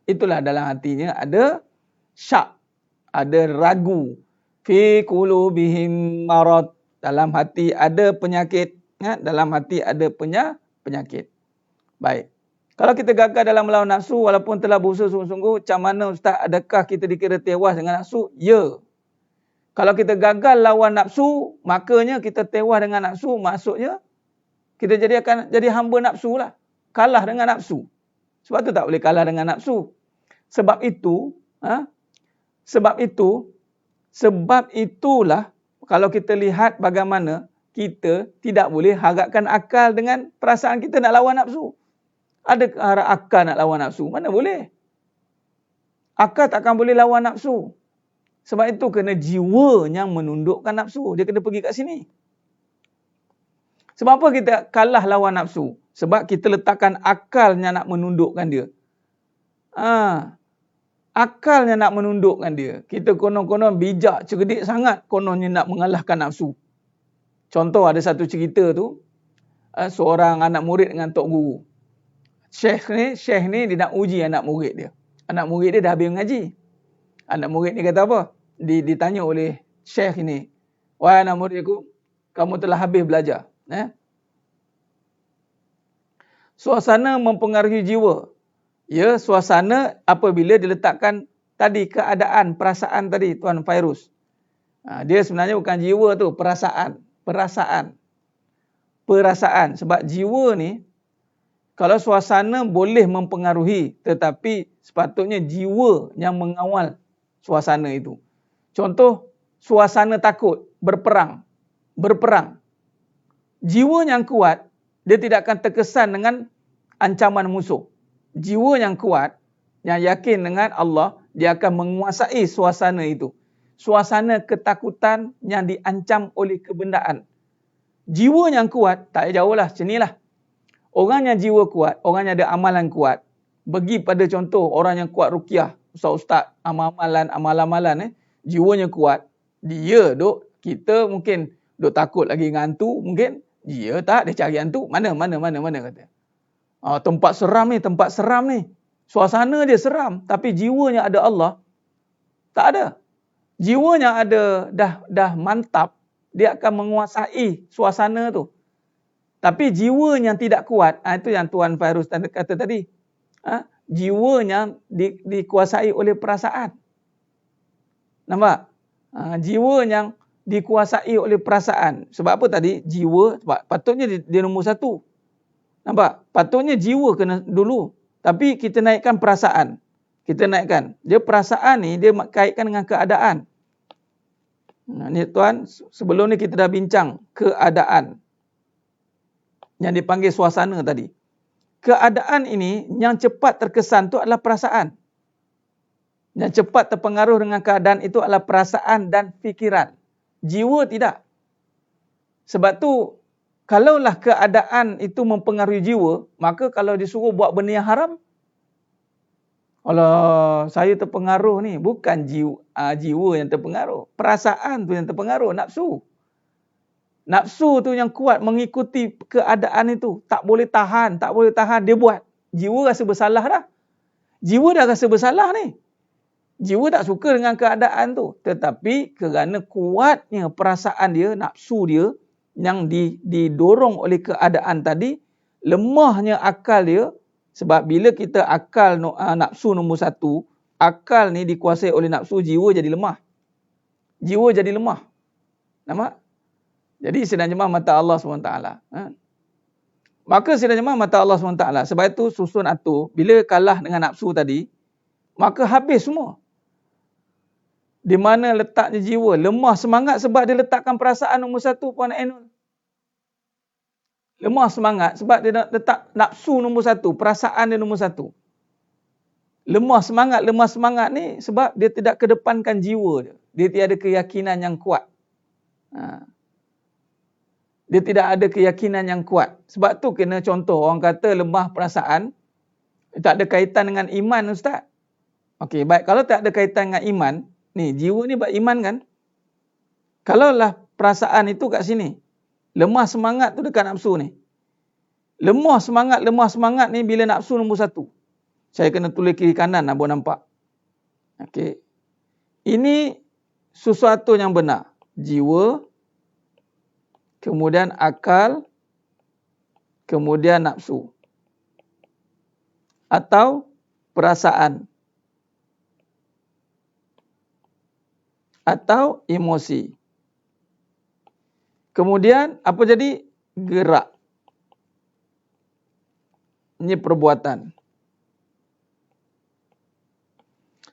Itulah dalam hatinya ada syak, ada ragu. Fi qulubihim marad. Dalam hati ada penyakit. Dalam hati ada penyakit. Baik. Kalau kita gagal dalam melawan nafsu, walaupun telah berusaha sungguh-sungguh, macam mana Ustaz, adakah kita dikira tewas dengan nafsu? Ya. Kalau kita gagal lawan nafsu, makanya kita tewas dengan nafsu. Maksudnya, kita akan jadi hamba nafsu lah. Kalah dengan nafsu. Sebab tu tak boleh kalah dengan nafsu. Sebab itulah kalau kita lihat bagaimana kita tidak boleh harapkan akal dengan perasaan kita nak lawan nafsu. Ada harap akal nak lawan nafsu? Mana boleh? Akal takkan boleh lawan nafsu. Sebab itu kena jiwa yang menundukkan nafsu. Dia kena pergi kat sini. Sebab apa kita kalah lawan nafsu? Sebab kita letakkan akalnya nak menundukkan dia. Akalnya nak menundukkan dia. Kita konon-konon bijak, cerdik sangat kononnya nak mengalahkan nafsu. Contoh ada satu cerita tu, seorang anak murid dengan tok guru. Syekh ni dia nak uji anak murid dia. Anak murid dia dah habis mengaji. Anak murid ni kata apa? Ditanya oleh syekh ni, "Wahai anak muridku, kamu telah habis belajar." Suasana mempengaruhi jiwa. Ya, suasana apabila diletakkan tadi keadaan, perasaan tadi Tuan Fairuz. Dia sebenarnya bukan jiwa tu, perasaan. Sebab jiwa ni, kalau suasana boleh mempengaruhi, tetapi sepatutnya jiwa yang mengawal suasana itu. Contoh, suasana takut, berperang. Jiwa yang kuat, dia tidak akan terkesan dengan ancaman musuh. Jiwa yang kuat, yang yakin dengan Allah, dia akan menguasai suasana itu. Suasana ketakutan yang diancam oleh kebendaan. Jiwa yang kuat, tak jauh lah, macam inilah. Orang yang jiwa kuat, orang yang ada amalan kuat, bagi pada contoh orang yang kuat ruqyah, ustaz-ustaz, amalan-amalan, jiwanya kuat, dia kita mungkin takut lagi dengan hantu, mungkin dia tak, dia cari hantu, mana kata. Tempat seram ni. Suasana dia seram, tapi jiwanya ada Allah, tak ada. Jiwanya ada dah mantap, dia akan menguasai suasana tu. Tapi jiwanya tidak kuat, itu yang Tuan Fairuz kata tadi. Jiwanya dikuasai oleh perasaan. Nampak? Jiwa yang dikuasai oleh perasaan. Sebab apa tadi? Jiwa, sebab patutnya dia nombor satu. Nampak? Patutnya jiwa kena dulu. Tapi kita naikkan perasaan. Kita naikkan. Dia perasaan ni, dia kaitkan dengan keadaan. Ni tuan, sebelum ni kita dah bincang keadaan. Yang dipanggil suasana tadi. Keadaan ini, yang cepat terkesan tu adalah perasaan. Yang cepat terpengaruh dengan keadaan itu adalah perasaan dan fikiran. Jiwa tidak. Sebab tu, kalaulah keadaan itu mempengaruhi jiwa, maka kalau disuruh buat benda yang haram, Allah, saya terpengaruh ni. Bukan jiwa yang terpengaruh. Perasaan tu yang terpengaruh, nafsu. Nafsu tu yang kuat mengikuti keadaan itu. Tak boleh tahan, dia buat. Jiwa rasa bersalah dah. Jiwa dah rasa bersalah ni. Jiwa tak suka dengan keadaan tu. Tetapi kerana kuatnya perasaan dia, nafsu dia, yang didorong oleh keadaan tadi, lemahnya akal dia. Sebab bila kita akal nafsu nombor satu, akal ni dikuasai oleh nafsu, jiwa jadi lemah. Jiwa jadi lemah. Nampak? Jadi sidang jemaah mata Allah SWT. Maka sidang jemaah mata Allah SWT. Sebab itu susun atur, bila kalah dengan nafsu tadi, maka habis semua. Di mana letaknya jiwa? Lemah semangat sebab dia letakkan perasaan nombor satu, Puan Ainul. Lemah semangat sebab dia letak nafsu nombor satu, perasaan dia nombor satu. Lemah semangat ni sebab dia tidak kedepankan jiwa dia. Dia tiada keyakinan yang kuat. Dia tidak ada keyakinan yang kuat. Sebab tu kena contoh, orang kata lemah perasaan, tak ada kaitan dengan iman, Ustaz. Okey, baik. Kalau tak ada kaitan dengan iman, ni jiwa ni beriman kan? Kalaulah perasaan itu kat sini, lemah semangat tu dekat nafsu ni. Lemah semangat ni bila nafsu nombor satu. Saya kena tulis kiri kanan, abang nampak. Okey. Ini sesuatu yang benar. Jiwa, kemudian akal, kemudian nafsu. Atau perasaan. Atau emosi. Kemudian apa jadi? Gerak. Ini perbuatan.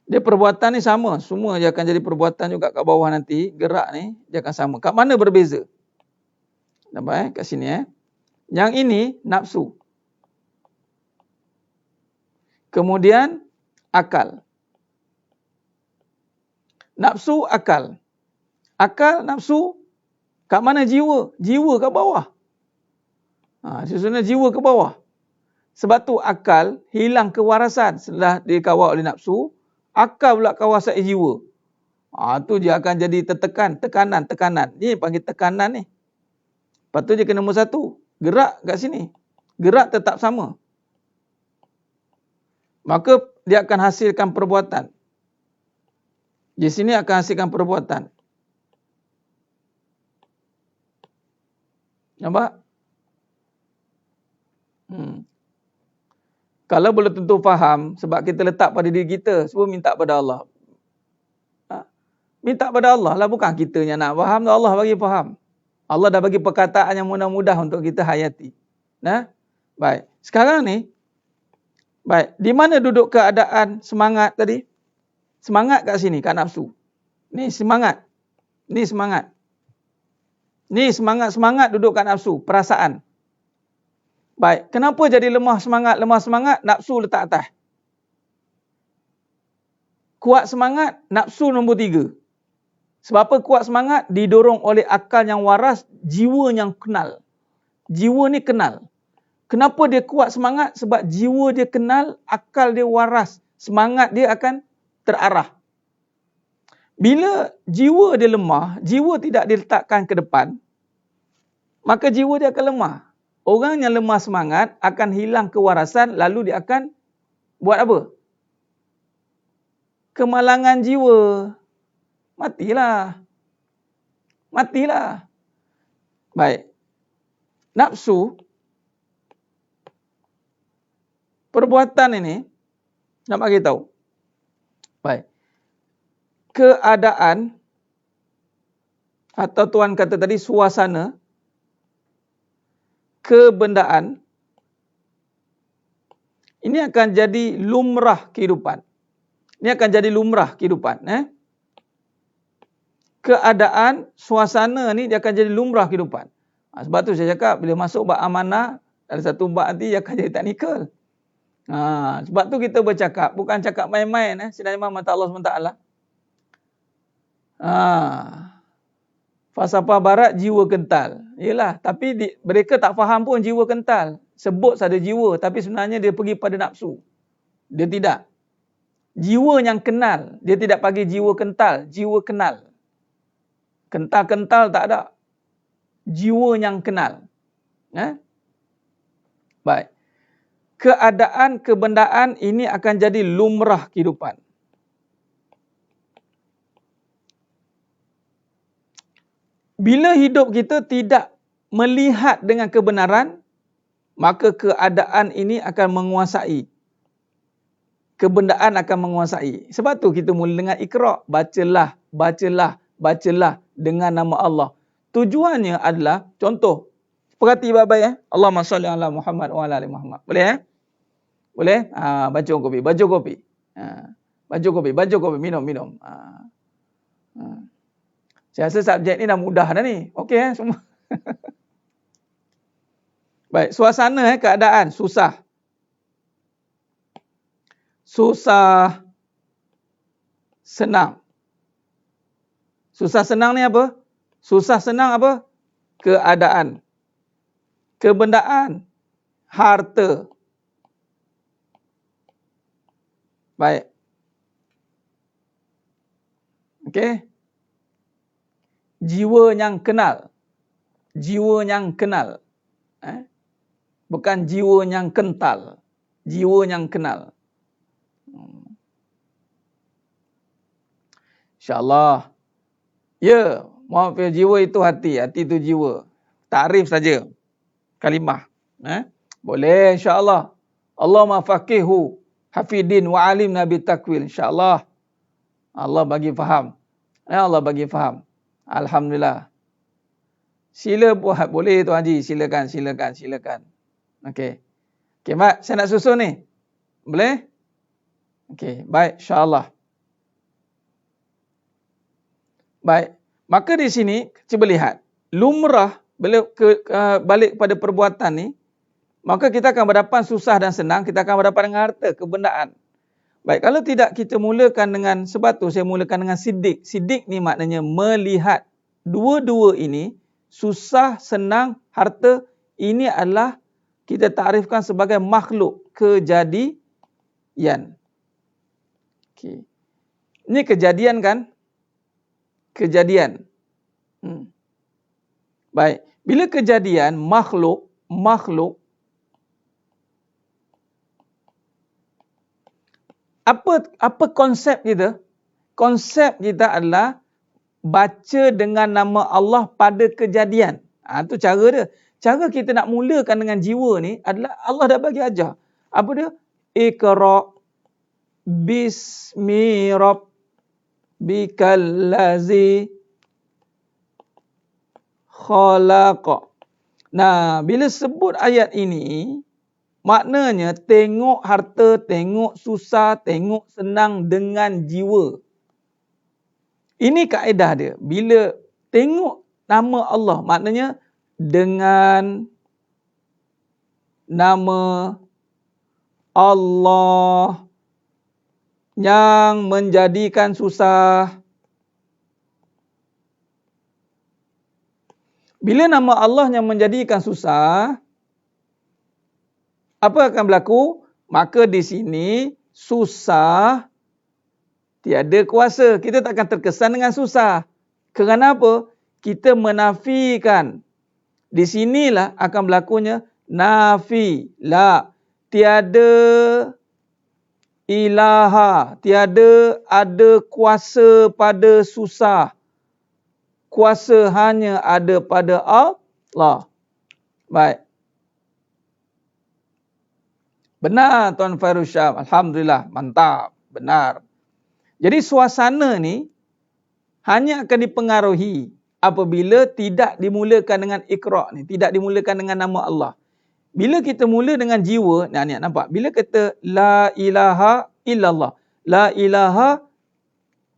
Dia perbuatan ni sama. Semua dia akan jadi perbuatan juga kat bawah nanti. Gerak ni dia akan sama. Kat mana berbeza? Nampak kat sini Yang ini nafsu. Kemudian akal. Nafsu, akal. Akal, nafsu. Kat mana jiwa? Jiwa kat bawah. Sebenarnya jiwa ke bawah. Sebab tu akal hilang kewarasan setelah dikawal oleh nafsu. Akal pula kawasai jiwa. Tu dia akan jadi tertekan, tekanan. Ni panggil tekanan ni. Lepas tu dia kena nombor satu. Gerak kat sini. Gerak tetap sama. Maka dia akan hasilkan perbuatan. Di sini akan hasilkan perbuatan. Nampak? Kalau boleh tentu faham, sebab kita letak pada diri kita, semua minta pada Allah. Minta pada Allah lah, bukan kita yang nak faham, Allah bagi faham. Allah dah bagi perkataan yang mudah-mudah untuk kita hayati. Baik. Sekarang ni, baik, di mana duduk keadaan semangat tadi? Semangat kat sini, kat nafsu. Ni semangat. Ni semangat. Ni semangat duduk kat nafsu, perasaan. Baik, kenapa jadi lemah semangat? Nafsu letak atas. Kuat semangat, nafsu nombor 3. Sebab apa kuat semangat? Didorong oleh akal yang waras, jiwa yang kenal. Jiwa ni kenal. Kenapa dia kuat semangat? Sebab jiwa dia kenal, akal dia waras. Semangat dia akan terarah. Bila jiwa dia lemah, jiwa tidak diletakkan ke depan, maka jiwa dia akan lemah. Orang yang lemah semangat akan hilang kewarasan, lalu dia akan buat apa? Kemalangan jiwa. Matilah. Baik. Nafsu, perbuatan ini, nak bagi tahu. Baik. Keadaan, atau tuan kata tadi suasana, kebendaan, ini akan jadi lumrah kehidupan. Ini akan jadi lumrah kehidupan. Keadaan, suasana ni dia akan jadi lumrah kehidupan. Sebab tu saya cakap, bila masuk bab amanah, ada satu bab nanti dia akan jadi teknikal. Sebab tu kita bercakap, bukan cakap main-main. Sidang Imam mata Allah SWT. Falsafah barat, jiwa kental. Yelah, tapi mereka tak faham pun jiwa kental. Sebut saja jiwa, tapi sebenarnya dia pergi pada nafsu. Dia tidak. Jiwa yang kenal, dia tidak bagi jiwa kental, jiwa kenal. Kental-kental tak ada. Jiwa yang kenal. Baik. Keadaan, kebendaan ini akan jadi lumrah kehidupan. Bila hidup kita tidak melihat dengan kebenaran, maka keadaan ini akan menguasai. Kebendaan akan menguasai. Sebab tu kita mula dengan Iqra. Bacalah dengan nama Allah. Tujuannya adalah, contoh, perhati baik-baik. Allahumma salli ala Muhammad wa ala ali Muhammad. Boleh? Boleh? Baca kopi. Baca kopi. Minum. Saya rasa subjek ni dah mudah dah ni. Okey semua. Baik, suasana keadaan susah. Susah, senang. Susah senang ni apa? Susah senang apa? Keadaan. Kebendaan, harta. Baik. Okey. Jiwa yang kenal. Bukan jiwa yang kental. Jiwa yang kenal. InsyaAllah. Ya, maaf ya, jiwa itu hati. Hati itu jiwa. Takrif saja. Kalimah. Boleh insyaAllah. Allahumma faqihu hafidin wa alim nabi takwil. InsyaAllah. Allah bagi faham. Allah bagi faham. Alhamdulillah. Sila buat. Boleh Tuan Haji. Silakan. Okey. Okey, Mat. Saya nak susun ni. Boleh? Okey. Baik. InsyaAllah. Baik. Maka di sini, cuba lihat. Lumrah, balik kepada perbuatan ni, maka kita akan berhadapan susah dan senang. Kita akan berhadapan dengan harta, kebendaan. Baik, kalau tidak kita mulakan dengan, sebab tu saya mulakan dengan sidik. Sidik ni maknanya melihat. Dua-dua ini, susah, senang, harta, ini adalah kita takrifkan sebagai makhluk kejadian. Okay. Ini kejadian kan? Kejadian. Baik, bila kejadian, makhluk, apa konsep kita? Konsep kita adalah baca dengan nama Allah pada kejadian. Itu cara dia. Cara kita nak mulakan dengan jiwa ni adalah Allah dah bagi ajar. Apa dia? Iqra bismi rabbikal ladzi khalaq. Nah, bila sebut ayat ini, maknanya tengok harta, tengok susah, tengok senang dengan jiwa. Ini kaedah dia. Bila tengok nama Allah, maknanya dengan nama Allah yang menjadikan susah. Bila nama Allah yang menjadikan susah, Apa akan berlaku? Maka di sini susah tiada kuasa. Kita tak akan terkesan dengan susah. Kerana apa? Kita menafikan. Di sinilah akan berlakunya nafi. La. Tiada ilaha. Tiada ada kuasa pada susah. Kuasa hanya ada pada Allah. Baik. Benar Tuan Fairuz Syam. Alhamdulillah. Mantap. Benar. Jadi suasana ni hanya akan dipengaruhi apabila tidak dimulakan dengan Iqra' ni. Tidak dimulakan dengan nama Allah. Bila kita mula dengan jiwa, ni nampak? Bila kata La ilaha illallah. La ilaha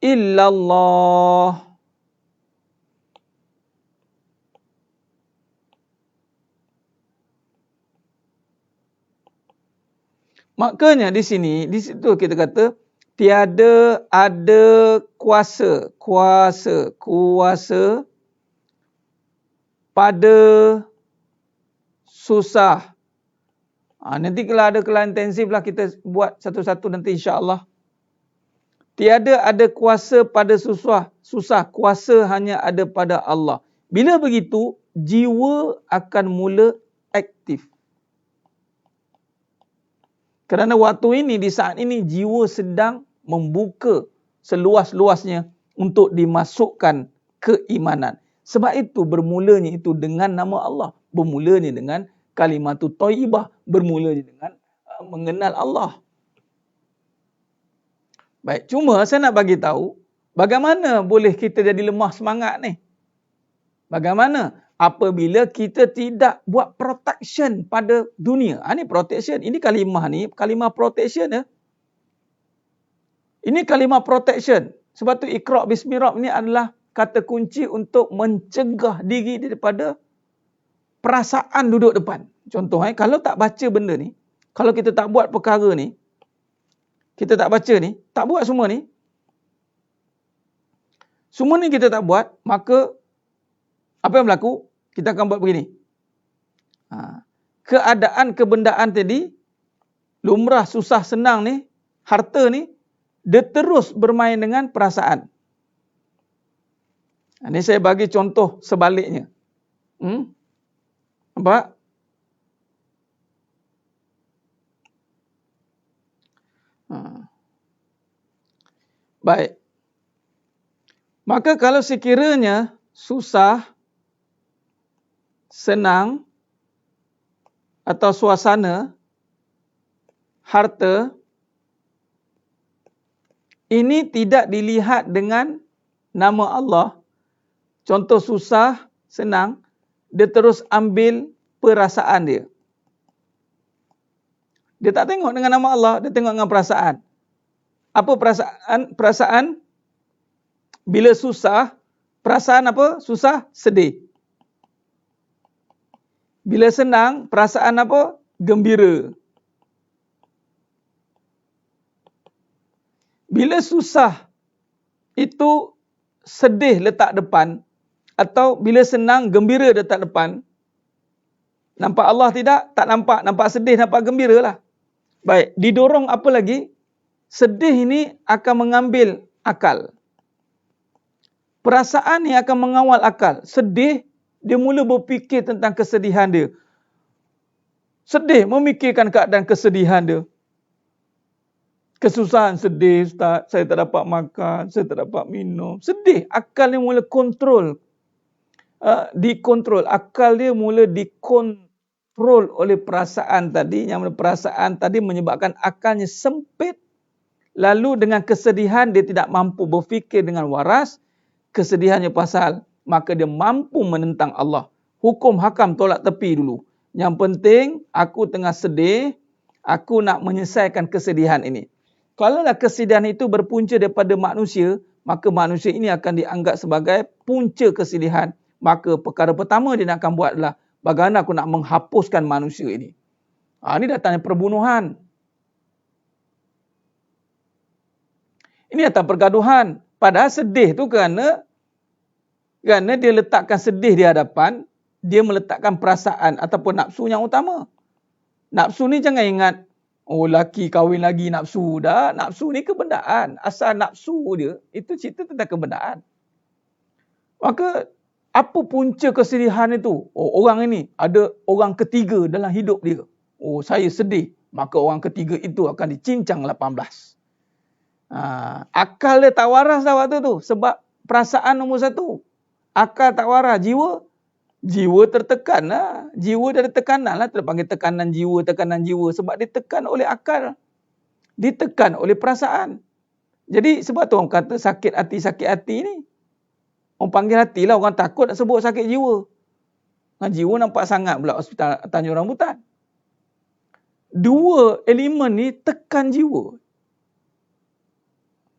illallah. Makanya di situ kita kata tiada ada kuasa pada susah. Nanti kalau ada kelas intensif lah kita buat satu-satu nanti insya-Allah. Tiada ada kuasa pada susah, kuasa hanya ada pada Allah. Bila begitu, jiwa akan mula aktif. Kerana waktu ini, di saat ini, jiwa sedang membuka seluas-luasnya untuk dimasukkan keimanan. Sebab itu bermulanya itu dengan nama Allah. Bermulanya dengan kalimatut thayyibah. Bermulanya dengan mengenal Allah. Baik, cuma saya nak bagi tahu bagaimana boleh kita jadi lemah semangat ni. Bagaimana? Apabila kita tidak buat protection pada dunia. Ini protection. Ini kalimah protection ya. Ini kalimah protection. Sebab tu Iqra' Bismi Rabb ni adalah kata kunci untuk mencegah diri daripada perasaan duduk depan. Contoh, kalau tak baca benda ni, kalau kita tak buat perkara ni, kita tak baca ni, tak buat semua ni, kita tak buat, maka apa yang berlaku? Kita akan buat begini. Keadaan kebendaan tadi, lumrah, susah, senang ni, harta ni, dia terus bermain dengan perasaan. Ini saya bagi contoh sebaliknya. Nampak? Baik. Maka kalau sekiranya susah, senang atau suasana, harta, ini tidak dilihat dengan nama Allah. Contoh susah, senang, dia terus ambil perasaan dia. Dia tak tengok dengan nama Allah, dia tengok dengan perasaan. Apa perasaan? Perasaan bila susah, perasaan apa? Susah, sedih. Bila senang, perasaan apa? Gembira. Bila susah, itu sedih letak depan. Atau bila senang, gembira letak depan. Nampak Allah tidak? Tak nampak. Nampak sedih, nampak gembira lah. Baik, didorong apa lagi? Sedih ini akan mengambil akal. Perasaan ni akan mengawal akal. Sedih, dia mula berfikir tentang kesedihan dia. Sedih, memikirkan keadaan kesedihan dia. Kesusahan, sedih, Ustaz. Saya tak dapat makan, saya tak dapat minum. Sedih, akal dia mula kontrol. Dikontrol. Akal dia mula dikontrol oleh perasaan tadi. Yang perasaan tadi menyebabkan akalnya sempit. Lalu dengan kesedihan, dia tidak mampu berfikir dengan waras. Kesedihannya pasal, maka dia mampu menentang Allah. Hukum hakam tolak tepi dulu. Yang penting, aku tengah sedih, aku nak menyelesaikan kesedihan ini. Kalaulah kesedihan itu berpunca daripada manusia, maka manusia ini akan dianggap sebagai punca kesedihan. Maka perkara pertama dia nak akan buat adalah, bagaimana aku nak menghapuskan manusia ini. Ini datangnya perbunuhan. Ini datang pergaduhan. Padahal sedih tu kerana dia letakkan sedih di hadapan, dia meletakkan perasaan ataupun nafsu yang utama. Nafsu ni jangan ingat, oh laki kahwin lagi nafsu. Dah, nafsu ni kebendaan. Asal nafsu dia, itu cerita tentang kebendaan. Maka, apa punca kesedihan itu? Oh, orang ini ada orang ketiga dalam hidup dia. Oh, saya sedih. Maka orang ketiga itu akan dicincang 18. Akal dia tak waras dah waktu tu. Sebab perasaan nombor satu. Akal tak waras. Jiwa tertekan lah. Jiwa dah ada tekanan lah. Terpanggil tekanan jiwa. Sebab ditekan oleh akal. Ditekan oleh perasaan. Jadi sebab tu orang kata sakit hati ni. Orang panggil hati lah. Orang takut nak sebut sakit jiwa. Jiwa nampak sangat pula hospital Tanjung Rambutan. Dua elemen ni tekan jiwa.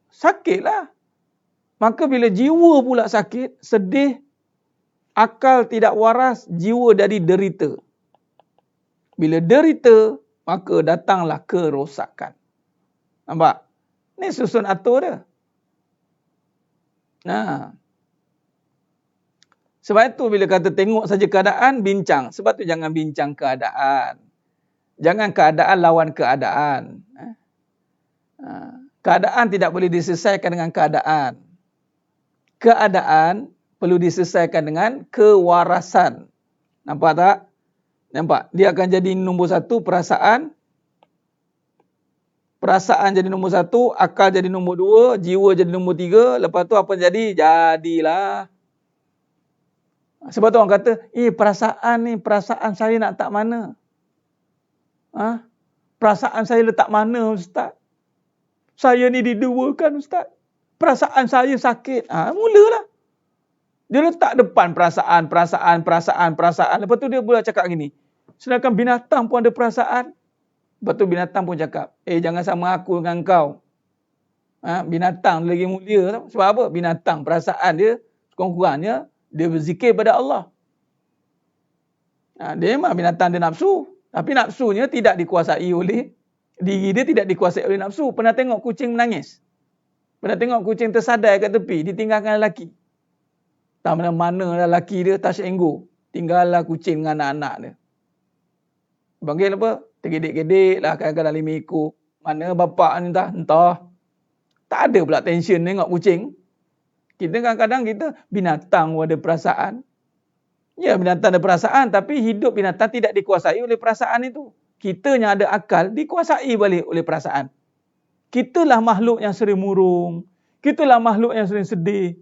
Sakitlah. Maka bila jiwa pula sakit, sedih, akal tidak waras, jiwa jadi derita. Bila derita, maka datanglah kerosakan. Nampak? Ni susun atur dia. Nah. Sebab itu bila kata tengok saja keadaan, bincang. Sebab tu jangan bincang keadaan. Jangan keadaan lawan keadaan. Keadaan tidak boleh diselesaikan dengan keadaan. Keadaan perlu diselesaikan dengan kewarasan. Nampak tak? Nampak? Dia akan jadi nombor satu perasaan. Perasaan jadi nombor satu, akal jadi nombor dua, jiwa jadi nombor tiga. Lepas tu apa jadi? Jadilah. Sebab tu orang kata, perasaan saya nak tak mana? Perasaan saya letak mana, Ustaz? Saya ni diduakan, Ustaz. Perasaan saya sakit. Mulalah. Dia letak depan perasaan. Lepas tu dia pula cakap gini. Sedangkan binatang pun ada perasaan. Lepas tu binatang pun cakap, jangan sama aku dengan kau. Binatang lagi mulia. Sebab apa? Binatang perasaan dia, kurang-kurangnya, dia berzikir pada Allah. Dia memang binatang dia nafsu. Tapi nafsunya tidak dikuasai oleh diri dia, tidak dikuasai oleh nafsu. Pernah tengok kucing menangis? Pernah tengok kucing tersadai kat tepi, ditinggalkan lelaki? Tak mana-mana lelaki dia tersyenggu. Tinggallah kucing dengan anak-anak dia. Panggil apa? Tergedik-gedik lah kadang-kadang 5 ekor. Mana bapak ni entah. Tak ada pula tension tengok kucing. Kita kadang-kadang binatang pun ada perasaan. Ya, binatang ada perasaan, tapi hidup binatang tidak dikuasai oleh perasaan itu. Kita yang ada akal dikuasai balik oleh perasaan. Kitalah makhluk yang sering murung. Kitalah makhluk yang sering sedih.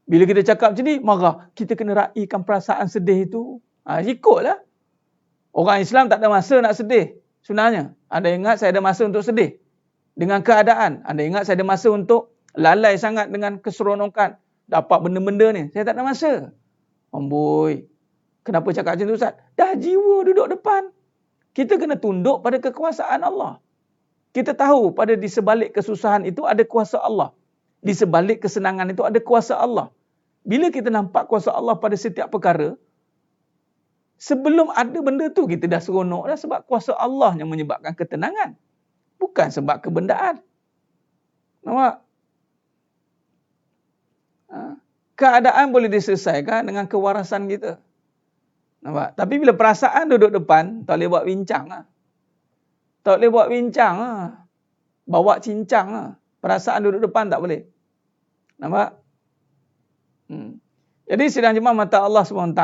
Bila kita cakap macam ni, marah. Kita kena raikan perasaan sedih itu. Ikutlah. Orang Islam tak ada masa nak sedih. Sebenarnya, anda ingat saya ada masa untuk sedih dengan keadaan. Anda ingat saya ada masa untuk lalai sangat dengan keseronokan. Dapat benda-benda ni. Saya tak ada masa. Amboi. Kenapa cakap macam tu, Ustaz? Dah jiwa duduk depan. Kita kena tunduk pada kekuasaan Allah. Kita tahu pada di sebalik kesusahan itu ada kuasa Allah. Di sebalik kesenangan itu ada kuasa Allah. Bila kita nampak kuasa Allah pada setiap perkara, sebelum ada benda tu kita dah seronok dah, sebab kuasa Allah yang menyebabkan ketenangan. Bukan sebab kebendaan. Nampak? Keadaan boleh diselesaikan dengan kewarasan kita. Nampak? Tapi bila perasaan duduk depan, tak boleh buat bincang lah. Tak boleh buat bincang lah. Bawa cincang lah. Perasaan duduk depan tak boleh. Nampak? Jadi sidang jemaah mata Allah SWT.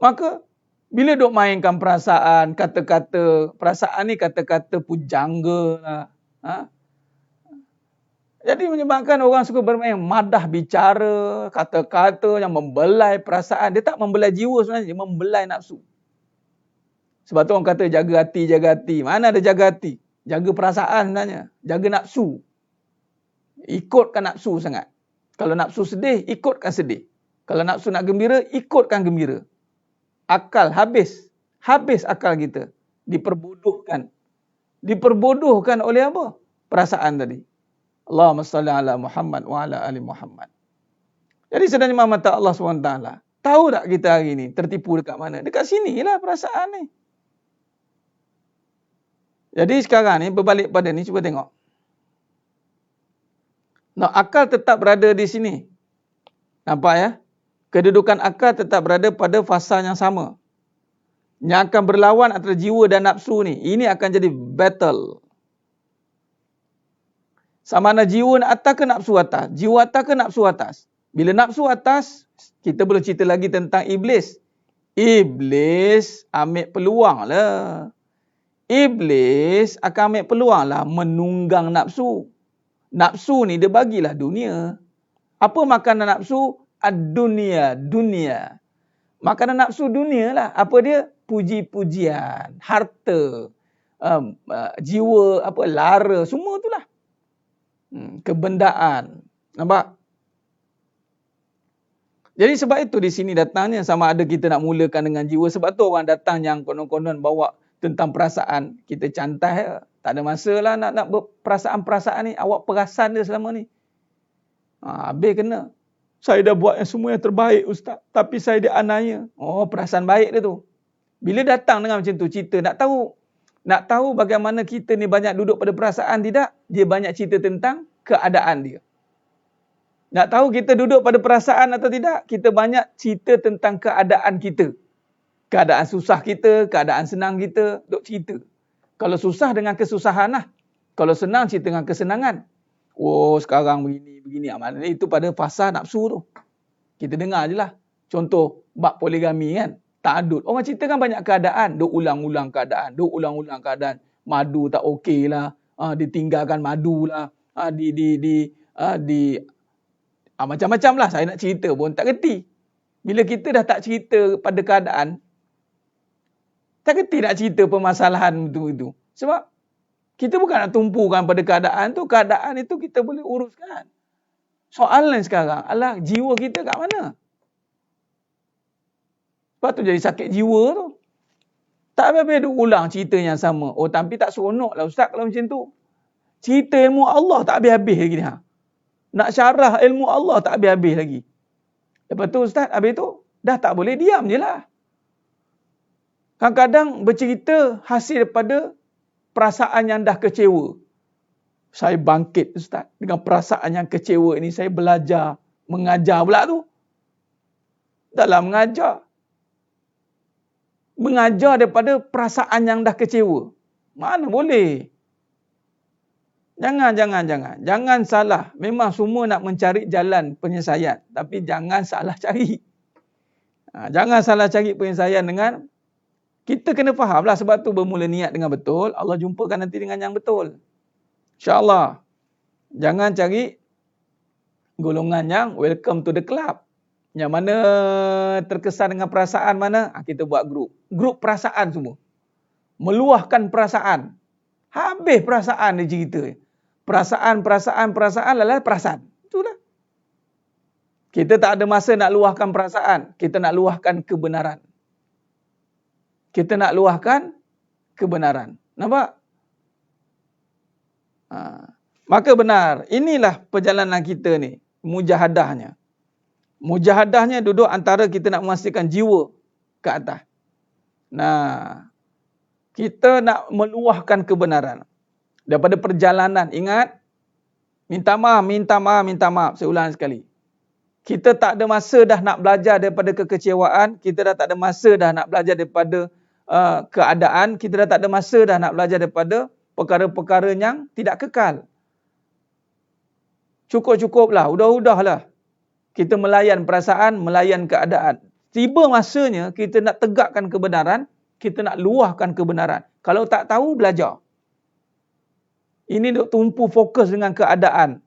Maka, bila duk mainkan perasaan, kata-kata, perasaan ni kata-kata pujangga lah. Jadi menyebabkan orang suka bermain madah bicara, kata-kata yang membelai perasaan. Dia tak membelai jiwa sebenarnya, dia membelai nafsu. Sebab tu orang kata jaga hati, jaga hati. Mana ada jaga hati? Jaga perasaan sebenarnya. Jaga nafsu. Ikutkan nafsu sangat. Kalau nafsu sedih, ikutkan sedih. Kalau nafsu nak gembira, ikutkan gembira. Akal habis. Habis akal kita. Diperbodohkan. Diperbodohkan oleh apa? Perasaan tadi. Allahumma salli ala Muhammad wa ala ali Muhammad. Jadi sebenarnya mata Allah SWT. Tahu tak kita hari ni tertipu dekat mana? Dekat sinilah perasaan ni. Jadi sekarang ni berbalik pada ni, cuba tengok. Akal tetap berada di sini. Nampak ya? Kedudukan akal tetap berada pada fasa yang sama. Yang akan berlawan antara jiwa dan nafsu ni. Ini akan jadi battle. Sama ada jiwa atas ke nafsu atas. Jiwa atas ke nafsu atas. Bila nafsu atas, kita boleh cerita lagi tentang iblis. Iblis ambil peluang lah. Iblis akan ambil peluang lah menunggang nafsu. Nafsu ni dia bagilah dunia. Apa makanan nafsu? Ad-dunia. Dunia. Makanan nafsu dunia lah. Apa dia? Puji-pujian, harta, jiwa, lara, semua tu lah. Kebendaan. Nampak? Jadi sebab itu di sini datangnya sama ada kita nak mulakan dengan jiwa. Sebab tu orang datang yang konon-konon bawa tentang perasaan. Kita cantai, tak ada masa lah nak perasaan-perasaan ni. Awak perasan dia selama ni. Habis kena. Saya dah buat yang semua yang terbaik Ustaz. Tapi saya dianiaya. Oh, perasaan baik dia tu. Bila datang dengan macam tu cerita, nak tahu bagaimana kita ni banyak duduk pada perasaan, tidak? Dia banyak cerita tentang keadaan dia. Nak tahu kita duduk pada perasaan atau tidak? Kita banyak cerita tentang keadaan kita. Keadaan susah kita, keadaan senang kita, duk cerita. Kalau susah dengan kesusahan lah. Kalau senang cerita dengan kesenangan. Oh, sekarang begini. Maknanya itu pada fasa nafsu tu. Kita dengar je lah. Contoh, bab poligami kan. Ta'adud. Orang cerita kan banyak keadaan. Duk ulang-ulang keadaan. Madu tak okey lah. Ditinggalkan madu lah. Macam-macam lah. Saya nak cerita pun tak kerti. Bila kita dah tak cerita pada keadaan, tak kerti nak cerita permasalahan itu. Sebab kita bukan nak tumpukan pada keadaan tu. Keadaan itu kita boleh uruskan. Soalan sekarang adalah jiwa kita kat mana? Sebab tu jadi sakit jiwa tu. Tak habis-habis duk ulang cerita yang sama. Oh, tapi tak seronok lah Ustaz kalau macam tu. Cerita ilmu Allah tak habis-habis lagi ni. Nak syarah ilmu Allah tak habis-habis lagi. Lepas tu Ustaz, habis tu dah tak boleh diam je lah. Kadang-kadang bercerita hasil daripada perasaan yang dah kecewa. Saya bangkit Ustaz. Dengan perasaan yang kecewa ini saya belajar. Mengajar pula tu. Dalam mengajar daripada perasaan yang dah kecewa. Mana boleh? Jangan salah. Memang semua nak mencari jalan penyelesaian. Tapi jangan salah cari. Jangan salah cari penyelesaian dengan... Kita kena faham lah. Sebab tu bermula niat dengan betul. Allah jumpakan nanti dengan yang betul. InsyaAllah. Jangan cari golongan yang welcome to the club. Yang mana terkesan dengan perasaan mana? Kita buat grup. Grup perasaan semua. Meluahkan perasaan. Habis perasaan dia cerita. Perasaan adalah perasaan. Itulah. Kita tak ada masa nak luahkan perasaan. Kita nak luahkan kebenaran. Nampak? Maka benar. Inilah perjalanan kita ni. Mujahadahnya. Mujahadahnya duduk antara kita nak memastikan jiwa ke atas. Nah, kita nak meluahkan kebenaran. Daripada perjalanan, ingat, minta maaf. Saya ulang sekali. Kita tak ada masa dah nak belajar daripada kekecewaan. Kita dah tak ada masa dah nak belajar daripada keadaan. Kita dah tak ada masa dah nak belajar daripada perkara-perkara yang tidak kekal. Cukup-cukuplah, udah-udahlah. Kita melayan perasaan, melayan keadaan. Tiba masanya kita nak tegakkan kebenaran, kita nak luahkan kebenaran. Kalau tak tahu, belajar. Ini duk tumpu fokus dengan keadaan.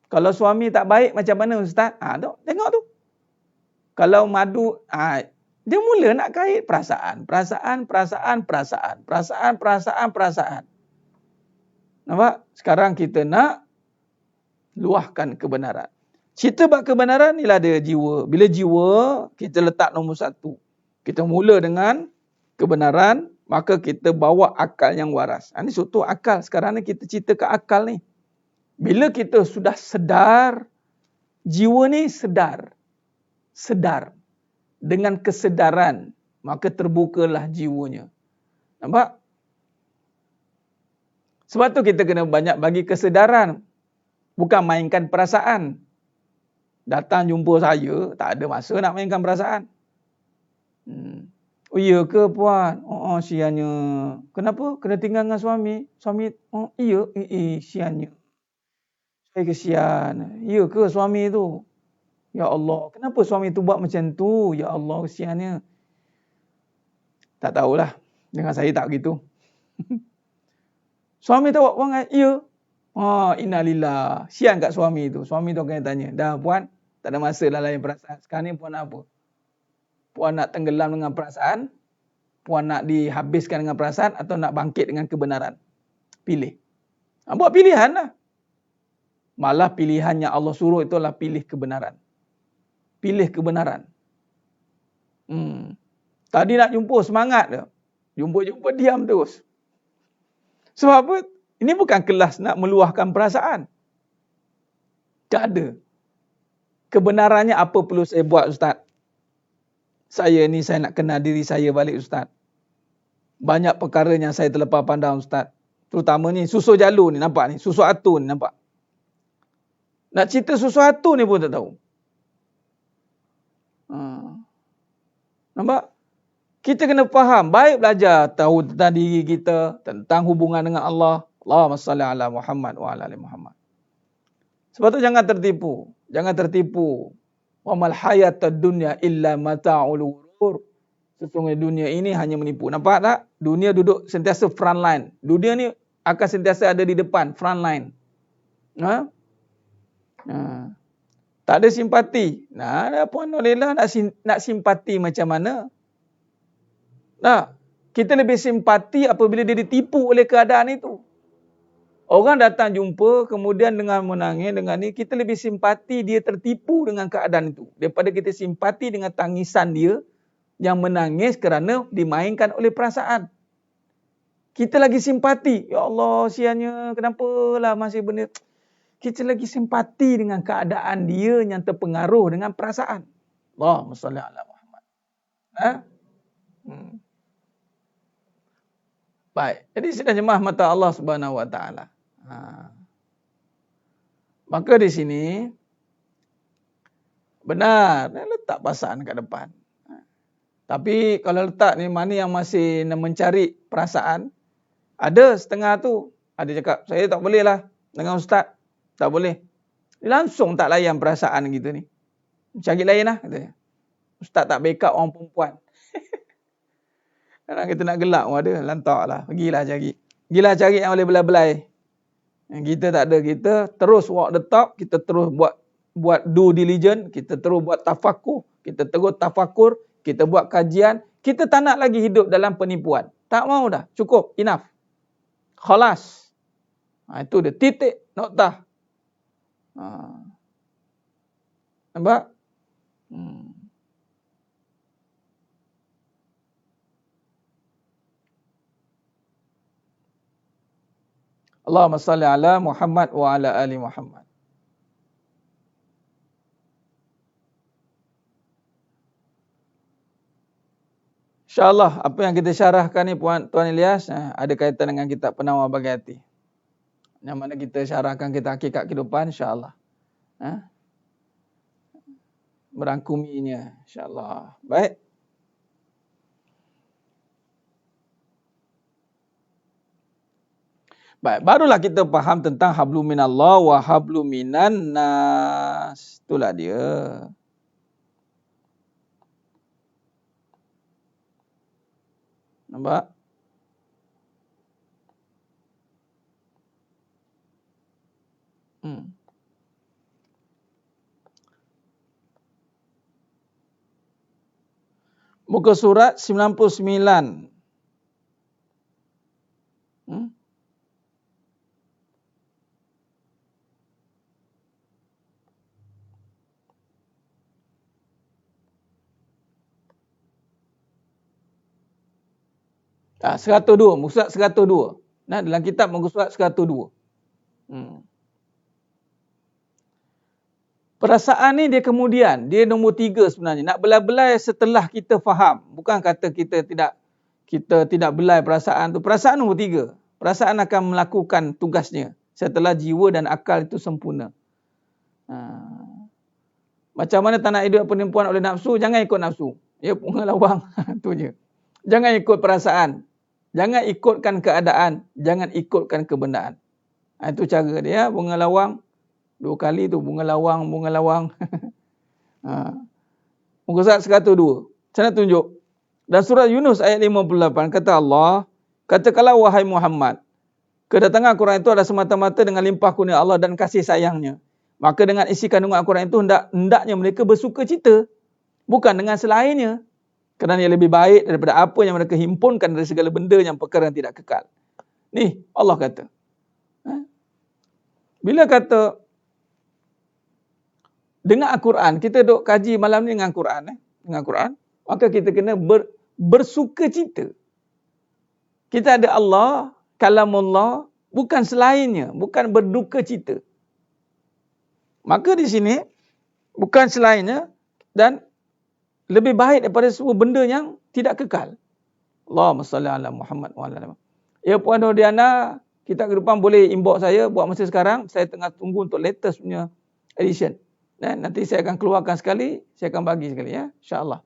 Kalau suami tak baik macam mana Ustaz? Tengok tu. Kalau madu, dia mula nak kait perasaan. Nampak? Sekarang kita nak luahkan kebenaran. Cerita bab kebenaran inilah dia jiwa. Bila jiwa, kita letak nombor satu. Kita mula dengan kebenaran, maka kita bawa akal yang waras. Ini suatu akal. Sekarang ni kita cerita ke akal ni. Bila kita sudah sedar, jiwa ni sedar. Dengan kesedaran, maka terbukalah jiwanya. Nampak? Sebab tu kita kena banyak bagi kesedaran. Bukan mainkan perasaan. Datang jumpa saya, tak ada masa nak mainkan perasaan. Oh iya ke puan? Oh, sianya. Kenapa? Kena tinggal dengan suami. Suami, oh iya, sianya. Saya kesian. Iya ke suami tu? Ya Allah, kenapa suami tu buat macam tu? Ya Allah, kesiannya. Tak tahulah. Dengan saya tak begitu. Suami tak buat perangai? Ya. Innalillah. Sian kat suami tu. Suami tu akan tanya. Dah puan, tak ada masa lah layan perasaan. Sekarang ni puan nak apa? Puan nak tenggelam dengan perasaan? Puan nak dihabiskan dengan perasaan? Atau nak bangkit dengan kebenaran? Pilih. Buat pilihan lah. Malah pilihan yang Allah suruh itulah pilih kebenaran. Pilih kebenaran. Tadi nak jumpa, semangat dia. Jumpa-jumpa diam terus. Sebab apa? Ini bukan kelas nak meluahkan perasaan. Tak ada. Kebenarannya apa perlu saya buat, Ustaz? Saya nak kenal diri saya balik, Ustaz. Banyak perkara yang saya terlepas pandang, Ustaz. Terutama ni, susu jalur ni, nampak ni? Susu atu ni, nampak? Nak cerita susu atu ni pun tak tahu. Nampak? Kita kena faham, baik belajar tahu tentang diri kita, tentang hubungan dengan Allah. Allahumma salli ala Muhammad wa ala ali Muhammad. Sebab tu jangan tertipu. Jangan tertipu. Wa mal hayatud dunya illa mata'ul ghurur. Sesungguhnya dunia ini hanya menipu. Nampak tak? Dunia duduk sentiasa front line. Dunia ni akan sentiasa ada di depan, front line. Tak ada simpati. Nah, Puan Nolila nak simpati macam mana? Nah, kita lebih simpati apabila dia ditipu oleh keadaan itu. Orang datang jumpa, kemudian dengan menangis, dengan ni, kita lebih simpati dia tertipu dengan keadaan itu. Daripada kita simpati dengan tangisan dia yang menangis kerana dimainkan oleh perasaan. Kita lagi simpati. Ya Allah, siannya, kenapalah masih benda. Kita lagi simpati dengan keadaan dia yang terpengaruh dengan perasaan. Allahumma salli ala Muhammad. Baik. Jadi sedang jemaah mata Allah Subhanahu Wa Taala. Maka di sini benar letak perasaan kat depan. Tapi kalau letak ni mana yang masih mencari perasaan, ada setengah tu ada cakap saya tak boleh lah dengan ustaz, tak boleh. Dia langsung tak layan perasaan kita ni. Cari lain lah katanya. Ustaz tak backup orang perempuan. Kadang kita nak gelak pun ada, lantak lah. Pergilah cari. Pergilah cari yang boleh belai-belai. Yang kita tak ada, kita terus walk the talk, kita terus buat due diligence, kita terus buat tafakur, kita terus tafakur, kita buat kajian, kita tak nak lagi hidup dalam penipuan. Tak mau dah, cukup, enough. Khalas. Itu dia, titik, noktah. Nampak? Allahumma salli ala Muhammad wa ala ali Muhammad. InsyaAllah apa yang kita syarahkan ni Tuan Ilyas ada kaitan dengan kitab Penawar Bagi Hati. Yang mana kita syarahkan kita hakikat kehidupan insyaAllah. Merangkuminya insyaAllah. Baik. Baik, barulah kita faham tentang hablu minallah wa hablu minan nas. Itulah dia. Nampak? Muka surat 99. Ah, 102, muka surat 102. Nah, dalam kitab muka surat 102. Perasaan ni dia kemudian, dia nombor 3 sebenarnya. Nak belai-belai setelah kita faham. Bukan kata kita tidak belai perasaan tu. Perasaan nombor 3. Perasaan akan melakukan tugasnya setelah jiwa dan akal itu sempurna. Macam mana tak nak hidup penipuan oleh nafsu, jangan ikut nafsu. Ya, pengalawan. Itu je. Jangan ikut perasaan. Jangan ikutkan keadaan. Jangan ikutkan kebenaran. Itu cara dia. Bunga lawang. 2 kali tu bunga lawang. Muka surat 102. Saya nak tunjuk. Dan surah Yunus ayat 58 kata Allah, katakanlah wahai Muhammad, kedatangan Al-Quran itu adalah semata-mata dengan limpah kurnia Allah dan kasih sayangnya. Maka dengan isi kandungan Al-Quran itu hendaknya mereka bersuka cita, bukan dengan selainnya. Kerana ia lebih baik daripada apa yang mereka himpunkan dari segala benda yang perkara yang tidak kekal. Ni Allah kata. Bila kata dengan Al-Quran, kita duk kaji malam ni dengan Al-Quran, dengan Al-Quran, maka kita kena bersuka cita. Kita ada Allah, kalamullah, bukan selainnya, bukan berduka cita. Maka di sini, bukan selainnya, dan lebih baik daripada semua benda yang tidak kekal. Allahumma salli ala Muhammad wa ala Muhammad. Ya Puan Nordiana, kita ke depan boleh inbox saya, buat masa sekarang, saya tengah tunggu untuk latest punya edition. Dan nanti saya akan keluarkan sekali, saya akan bagi sekali ya, insya-Allah.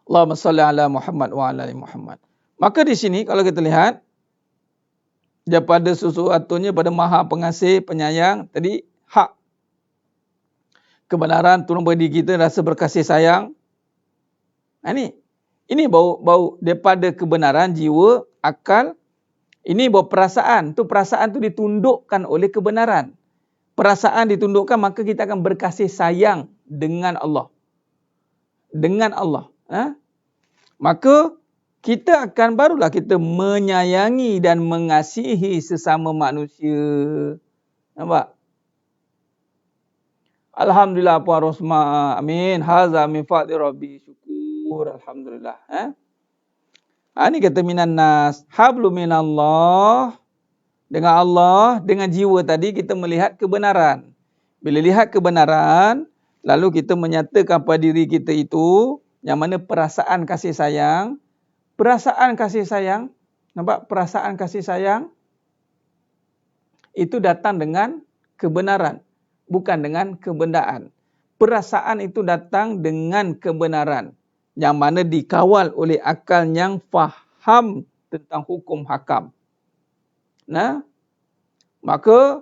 Allahumma salli ala Muhammad wa ala Muhammad. Maka di sini kalau kita lihat daripada sesuatunya pada Maha Pengasih, Penyayang, tadi hak kebenaran turun pada diri kita, rasa berkasih sayang. Ini bau daripada kebenaran jiwa, akal. Ini bawa perasaan. Perasaan tu ditundukkan oleh kebenaran. Perasaan ditundukkan, maka kita akan berkasih sayang dengan Allah. Dengan Allah. Maka kita akan barulah kita menyayangi dan mengasihi sesama manusia. Nampak? Alhamdulillah Puan Rosma. Amin. Haza min fadli Rabbi. Syukur. Alhamdulillah. Ini kata minan nas. Hablu minallah. Dengan Allah, dengan jiwa tadi kita melihat kebenaran. Bila lihat kebenaran, lalu kita menyatakan pada diri kita itu, yang mana perasaan kasih sayang. Perasaan kasih sayang. Nampak? Perasaan kasih sayang. Itu datang dengan kebenaran. Bukan dengan kebendaan. Perasaan itu datang dengan kebenaran. Yang mana dikawal oleh akal yang faham tentang hukum hakam. Maka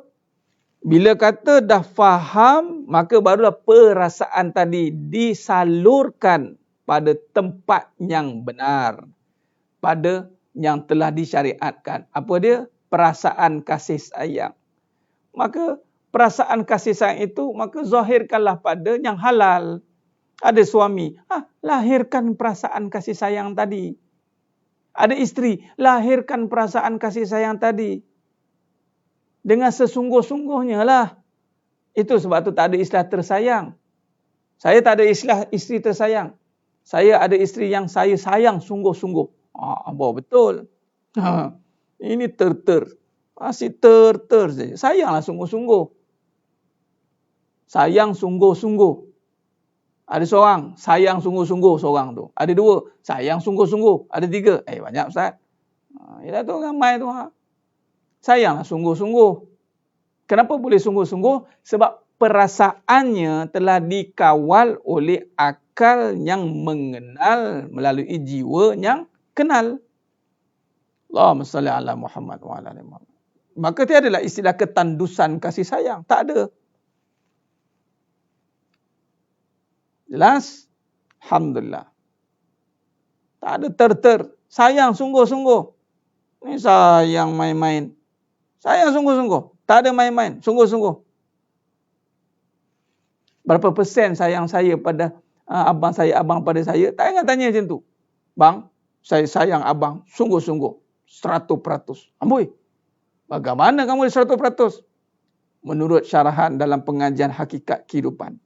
bila kata dah faham, maka barulah perasaan tadi disalurkan pada tempat yang benar. Pada yang telah disyariatkan. Apa dia? Perasaan kasih sayang. Maka perasaan kasih sayang itu, maka zahirkanlah pada yang halal. Ada suami, lahirkan perasaan kasih sayang tadi. Ada isteri, lahirkan perasaan kasih sayang tadi. Dengan sesungguh-sungguhnya lah. Itu sebab tu tak ada istilah tersayang. Saya tak ada istilah isteri tersayang. Saya ada isteri yang saya sayang sungguh-sungguh. Betul. Ini ter-ter. Masih ter-ter saja. Sayanglah sungguh-sungguh. Sayang sungguh-sungguh. Ada seorang, sayang sungguh-sungguh seorang tu. Ada 2, sayang sungguh-sungguh. Ada 3, banyak Ustaz. Ialah tu ramai tu. Sayanglah sungguh-sungguh. Kenapa boleh sungguh-sungguh? Sebab perasaannya telah dikawal oleh akal yang mengenal melalui jiwa yang kenal. Allahumma salli ala Muhammad wa ala Muhammad. Maka tiadalah istilah ketandusan kasih sayang. Tak ada. Jelas? Alhamdulillah. Tak ada ter-ter. Sayang sungguh-sungguh. Ini sayang main-main. Sayang sungguh-sungguh. Tak ada main-main. Sungguh-sungguh. Berapa persen sayang saya pada abang saya, abang pada saya? Tak ingat tanya macam tu. Bang, saya sayang abang sungguh-sungguh. 100%. Amboi. Bagaimana kamu 100%? Menurut syarahan dalam pengajian hakikat kehidupan.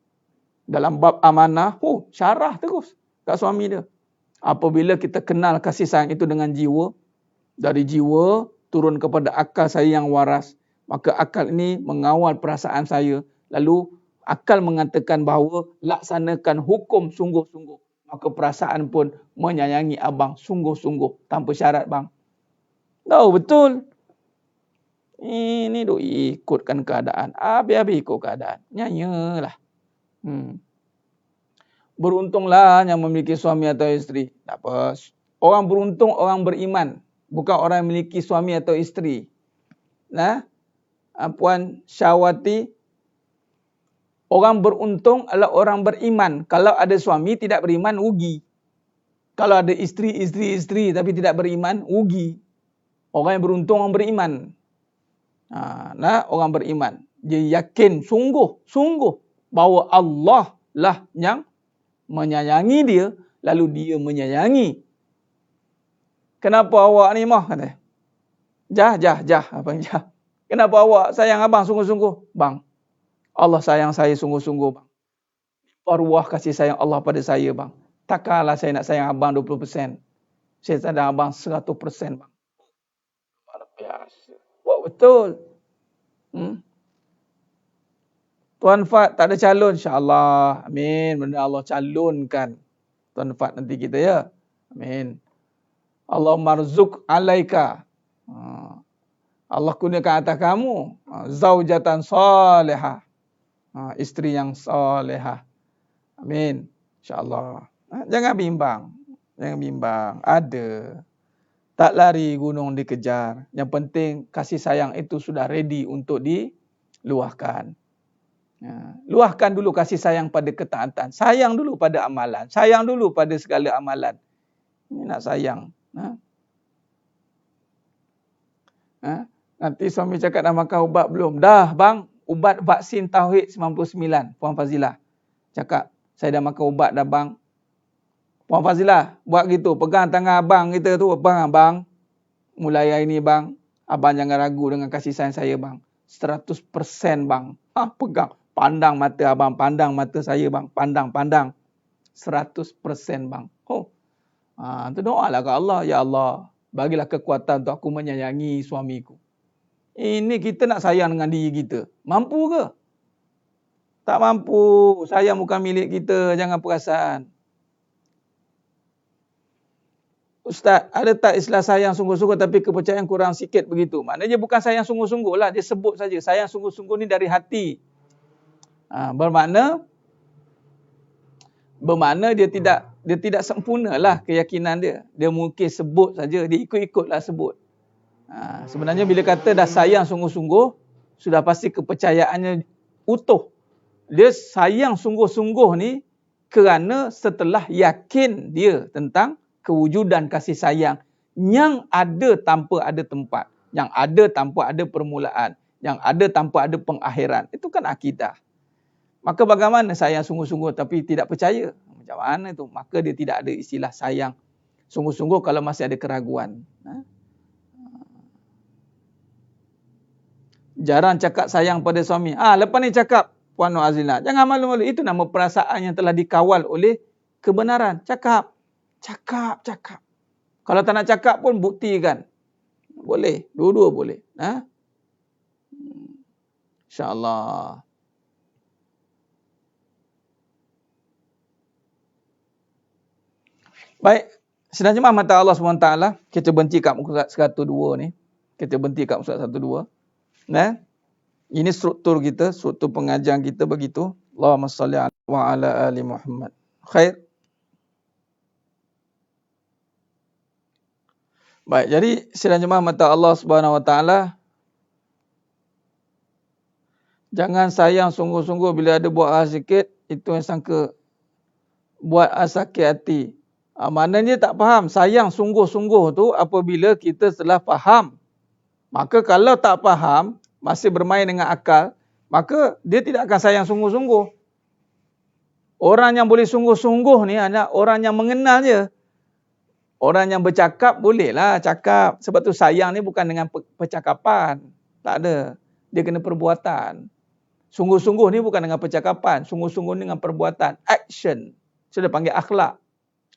Dalam bab amanah, syarah terus kat suami dia. Apabila kita kenal kasih sayang itu dengan jiwa, dari jiwa turun kepada akal saya yang waras, maka akal ini mengawal perasaan saya. Lalu akal mengatakan bahawa laksanakan hukum sungguh-sungguh. Maka perasaan pun menyayangi abang sungguh-sungguh. Tanpa syarat bang. Tahu betul. Ini ikutkan keadaan. Habis-habis ikut keadaan. Nyanyalah. beruntunglah yang memiliki suami atau isteri. Tak apa. Orang beruntung orang beriman, bukan orang yang memiliki suami atau isteri. Nah, Puan Syawati, orang beruntung adalah orang beriman. Kalau ada suami tidak beriman, rugi. Kalau ada isteri tapi tidak beriman, rugi. Orang yang beruntung orang beriman. Orang beriman. Dia yakin sungguh bahawa Allah lah yang menyayangi dia, lalu dia menyayangi. Kenapa awak ni mah? Kata. Jah. Abang jah. Kenapa awak sayang abang sungguh-sungguh? Bang, Allah sayang saya sungguh-sungguh, bang. Ruah kasih sayang Allah pada saya, bang. Takkanlah saya nak sayang abang 20%. Saya sayang abang 100%, bang. Luar biasa. Wah, betul. Tuan Fat tak ada calon, insya-Allah. Amin. Benda Allah calonkan Tuan Fat nanti kita ya. Amin. Allah marzuk alaika. Allah kurniakan atas kamu zaujatan salihah. Isteri yang salihah. Amin. Insya-Allah. Jangan bimbang. Ada. Tak lari gunung dikejar. Yang penting kasih sayang itu sudah ready untuk diluahkan. Luahkan dulu kasih sayang pada ketaatan. Sayang dulu pada amalan. Sayang dulu pada segala amalan. Ini nak sayang. Nanti suami cakap dah makan ubat belum? Dah bang, ubat vaksin Tauhid 99. Puan Fazilah cakap, saya dah makan ubat dah bang. Puan Fazilah buat gitu, pegang tangan abang kita tu. Abang, mulai hari ni bang, abang jangan ragu dengan kasih sayang saya bang. 100% bang. Pegang. Pandang mata abang, pandang mata saya bang. Pandang. 100% bang. Tu doalah ke Allah. Ya Allah, bagilah kekuatan untuk aku menyayangi suamiku. Ini kita nak sayang dengan diri kita. Mampu ke? Tak mampu. Sayang bukan milik kita. Jangan perasan. Ustaz, ada tak istilah sayang sungguh-sungguh tapi kepercayaan kurang sikit begitu? Maknanya bukan sayang sungguh-sungguh lah. Dia sebut saja. Sayang sungguh-sungguh ni dari hati. Bermakna dia tidak sempurna lah keyakinan dia. Dia mungkin sebut saja. Dia ikut-ikutlah sebut. Sebenarnya bila kata dah sayang sungguh-sungguh, sudah pasti kepercayaannya utuh. Dia sayang sungguh-sungguh ni kerana setelah yakin dia tentang kewujudan kasih sayang yang ada tanpa ada tempat, yang ada tanpa ada permulaan, yang ada tanpa ada pengakhiran. Itu kan akidah. Maka bagaimana sayang sungguh-sungguh tapi tidak percaya? Macam mana itu? Maka dia tidak ada istilah sayang sungguh-sungguh kalau masih ada keraguan. Jarang cakap sayang pada suami. Lepas ni cakap, Puan Nur Azlina, jangan malu-malu. Itu nama perasaan yang telah dikawal oleh kebenaran. Cakap. Kalau tak nak cakap pun buktikan. Boleh. Dua-dua boleh. InsyaAllah. Baik. Sedang jemaah mata Allah SWT. Kita berhenti kat muka 102 ni. Kita berhenti kat muka 102. Ini struktur kita, struktur pengajian kita begitu. Allahumma salli wa ala ali Muhammad. Khair. Baik, jadi sidang jemaah mata Allah Subhanahu Wa Taala, jangan sayang sungguh-sungguh bila ada buat hal sikit, itu yang sangka buat sakit hati. Maknanya tak faham. Sayang sungguh-sungguh tu apabila kita telah faham. Maka kalau tak faham, masih bermain dengan akal, maka dia tidak akan sayang sungguh-sungguh. Orang yang boleh sungguh-sungguh ni adalah orang yang mengenal je. Orang yang bercakap bolehlah cakap. Sebab tu sayang ni bukan dengan percakapan. Tak ada. Dia kena perbuatan. Sungguh-sungguh ni bukan dengan percakapan. Sungguh-sungguh ni dengan perbuatan. Action. Sudah panggil akhlak.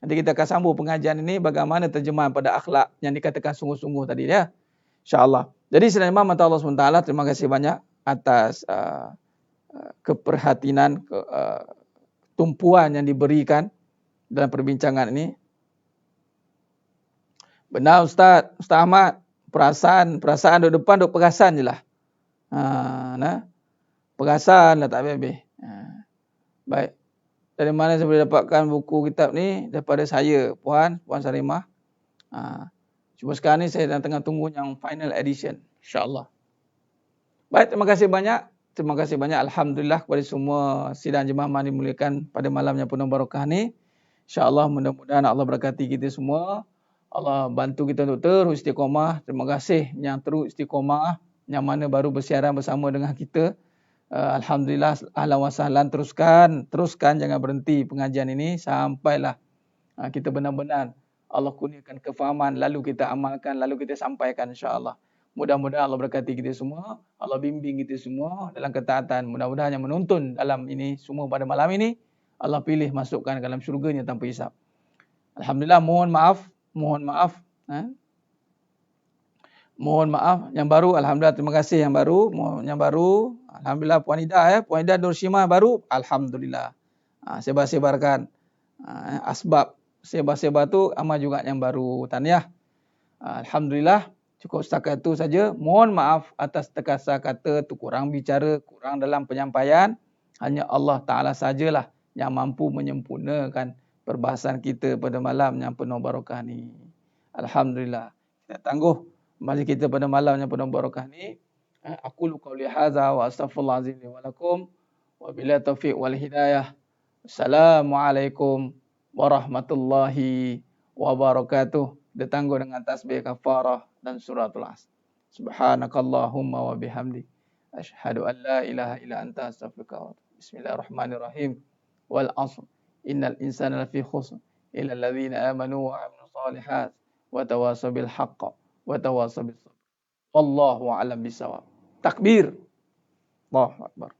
Nanti kita akan sambung pengajian ini bagaimana terjemahan pada akhlak yang dikatakan sungguh-sungguh tadi ya. InsyaAllah. Jadi sedang imam mata Allah SWT, terima kasih banyak atas keperhatian, tumpuan yang diberikan dalam perbincangan ini. Benar Ustaz Ahmad, perasaan duduk depan, duduk perasan je lah. Perasan lah tak habis-habis. Baik. Dari mana saya boleh dapatkan buku kitab ni? Daripada saya, Puan Sarimah. Cuma sekarang ni saya tengah tunggu yang final edition, insya-Allah. Baik, terima kasih banyak. Terima kasih banyak. Alhamdulillah kepada semua sidang jemaah yang dimuliakan pada malam yang penuh barakah ni. InsyaAllah mudah-mudahan Allah berkati kita semua. Allah bantu kita untuk terus istiqamah. Terima kasih yang terus istiqamah, yang mana baru bersiaran bersama dengan kita. Alhamdulillah, ahlan wa sahlan, teruskan jangan berhenti pengajian ini sampailah kita benar-benar Allah kurniakan kefahaman, lalu kita amalkan, lalu kita sampaikan, insya-Allah. Mudah-mudahan Allah berkati kita semua, Allah bimbing kita semua dalam ketaatan. Mudah-mudahan yang menonton dalam ini semua pada malam ini Allah pilih masukkan dalam syurganya tanpa hisap. Alhamdulillah, mohon maaf. Mohon maaf yang baru, alhamdulillah, terima kasih yang baru. Alhamdulillah, Puan Ida Nur Syimah baru, alhamdulillah. Sebar-sebarkan asbab sebar-sebar tu amal juga yang baru, tahniah. Alhamdulillah, cukup setakat itu saja. Mohon maaf atas terkasar kata tu, kurang bicara, kurang dalam penyampaian. Hanya Allah Ta'ala sajalah yang mampu menyempurnakan perbahasan kita pada malam yang penuh barakah ni. Alhamdulillah. Kita tangguh majlis kita pada malam yang penuh barakah ni. Aqulu qawli hadza wa astaghfirullahazim li wa lakum wa billahi taufiq wal hidayah. Assalamualaikum warahmatullahi wabarakatuh. Kita tangguh dengan tasbih kafarah dan suratul Asr. Subhanakallahumma wa bihamdik asyhadu an la ilaha illa anta astaghfiruka wa atubu. Bismillahirrahmanirrahim. Wal 'asr. Innal insana lafi khusr illa alladhina amanu wa 'amilus shalihat wa tawasaw bil haqq wa tawasaw bis sabr. Wallahu a'lam bissawab. Takbir. Allahu akbar.